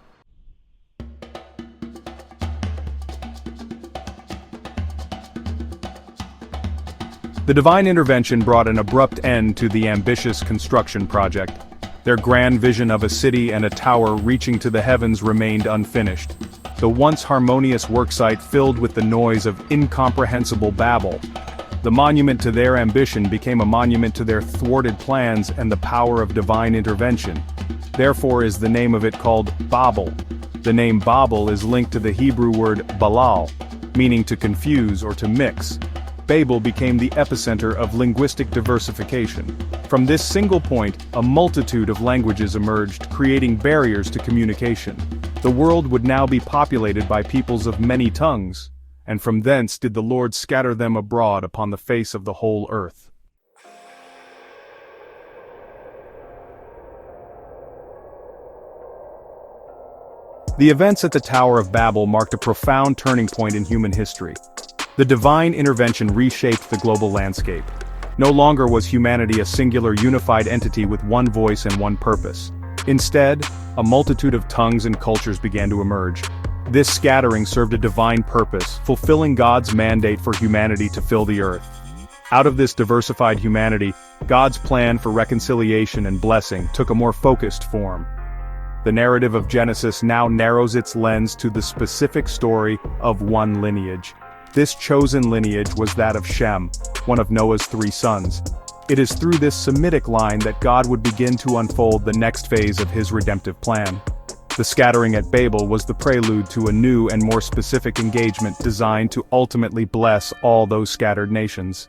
The divine intervention brought an abrupt end to the ambitious construction project. Their grand vision of a city and a tower reaching to the heavens remained unfinished. The once harmonious worksite filled with the noise of incomprehensible babble. The monument to their ambition became a monument to their thwarted plans and the power of divine intervention. Therefore is the name of it called Babel. The name Babel is linked to the Hebrew word balal, meaning to confuse or to mix. Babel became the epicenter of linguistic diversification. From this single point, a multitude of languages emerged, creating barriers to communication. The world would now be populated by peoples of many tongues, and from thence did the Lord scatter them abroad upon the face of the whole earth. The events at the Tower of Babel marked a profound turning point in human history. The divine intervention reshaped the global landscape. No longer was humanity a singular unified entity with one voice and one purpose. Instead, a multitude of tongues and cultures began to emerge. This scattering served a divine purpose, fulfilling God's mandate for humanity to fill the earth. Out of this diversified humanity, God's plan for reconciliation and blessing took a more focused form. The narrative of Genesis now narrows its lens to the specific story of one lineage. This chosen lineage was that of Shem, one of Noah's 3 sons. It is through this Semitic line that God would begin to unfold the next phase of his redemptive plan. The scattering at Babel was the prelude to a new and more specific engagement designed to ultimately bless all those scattered nations.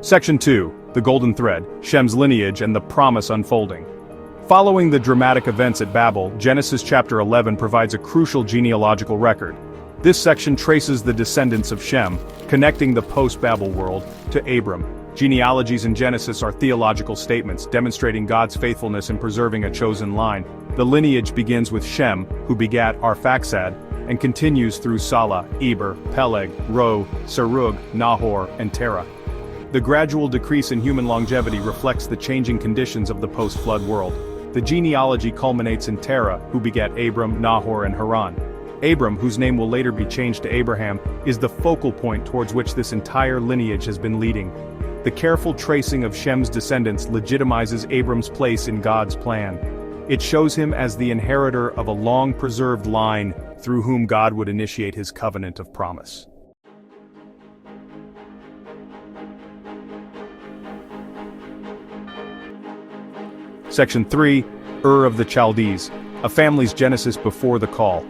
Section 2, The Golden Thread, Shem's Lineage and the Promise Unfolding. Following the dramatic events at Babel, Genesis chapter 11 provides a crucial genealogical record. This section traces the descendants of Shem, connecting the post-Babel world to Abram. Genealogies in Genesis are theological statements demonstrating God's faithfulness in preserving a chosen line. The lineage begins with Shem, who begat Arphaxad, and continues through Salah, Eber, Peleg, Ro, Serug, Nahor, and Terah. The gradual decrease in human longevity reflects the changing conditions of the post-flood world. The genealogy culminates in Terah, who begat Abram, Nahor, and Haran. Abram, whose name will later be changed to Abraham, is the focal point towards which this entire lineage has been leading. The careful tracing of Shem's descendants legitimizes Abram's place in God's plan. It shows him as the inheritor of a long-preserved line through whom God would initiate his covenant of promise. Section 3, Ur of the Chaldees, a family's genesis before the call.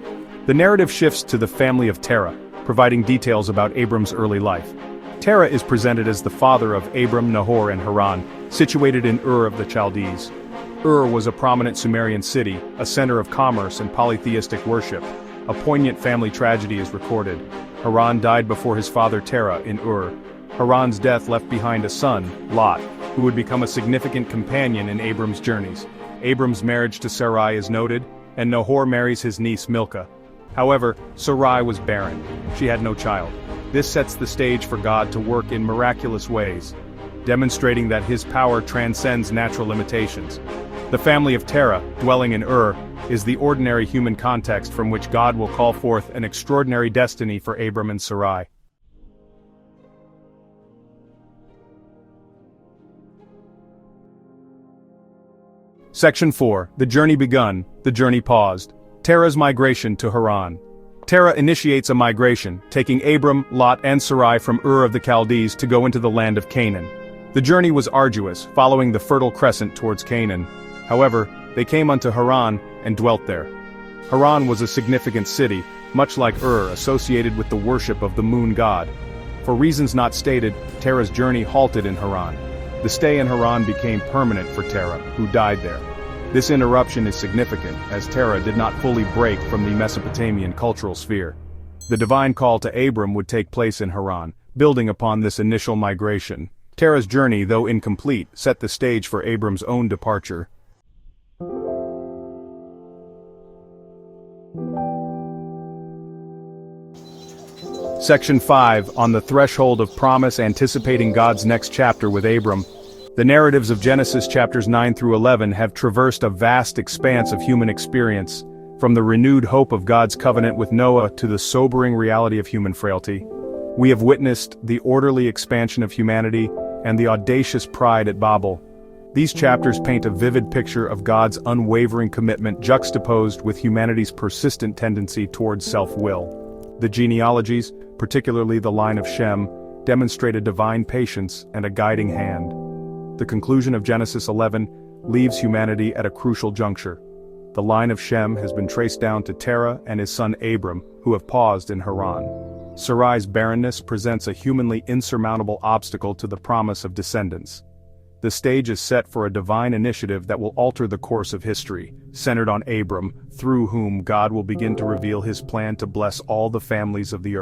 The narrative shifts to the family of Terah, providing details about Abram's early life. Terah is presented as the father of Abram, Nahor, and Haran, situated in Ur of the Chaldees. Ur was a prominent Sumerian city, a center of commerce and polytheistic worship. A poignant family tragedy is recorded. Haran died before his father Terah in Ur. Haran's death left behind a son, Lot, who would become a significant companion in Abram's journeys. Abram's marriage to Sarai is noted, and Nahor marries his niece Milcah. However, Sarai was barren. She had no child. This sets the stage for God to work in miraculous ways, demonstrating that his power transcends natural limitations. The family of Terah, dwelling in Ur, is the ordinary human context from which God will call forth an extraordinary destiny for Abram and Sarai. Section 4. The journey begun, the journey paused. Terah's migration to Haran. Terah initiates a migration, taking Abram, Lot and Sarai from Ur of the Chaldees to go into the land of Canaan. The journey was arduous, following the Fertile Crescent towards Canaan. However, they came unto Haran and dwelt there. Haran was a significant city, much like Ur, associated with the worship of the moon god. For reasons not stated, Terah's journey halted in Haran. The stay in Haran became permanent for Terah, who died there. This interruption is significant, as Terah did not fully break from the Mesopotamian cultural sphere. The divine call to Abram would take place in Haran, building upon this initial migration. Terah's journey, though incomplete, set the stage for Abram's own departure. Section 5. On the threshold of promise, anticipating God's next chapter with Abram. The narratives of Genesis chapters 9 through 11 have traversed a vast expanse of human experience, from the renewed hope of God's covenant with Noah to the sobering reality of human frailty. We have witnessed the orderly expansion of humanity and the audacious pride at Babel. These chapters paint a vivid picture of God's unwavering commitment juxtaposed with humanity's persistent tendency towards self-will. The genealogies, particularly the line of Shem, demonstrate a divine patience and a guiding hand. The conclusion of Genesis 11 leaves humanity at a crucial juncture. The line of Shem has been traced down to Terah and his son Abram, who have paused in Haran. Sarai's barrenness presents a humanly insurmountable obstacle to the promise of descendants. The stage is set for a divine initiative that will alter the course of history, centered on Abram, through whom God will begin to reveal his plan to bless all the families of the earth.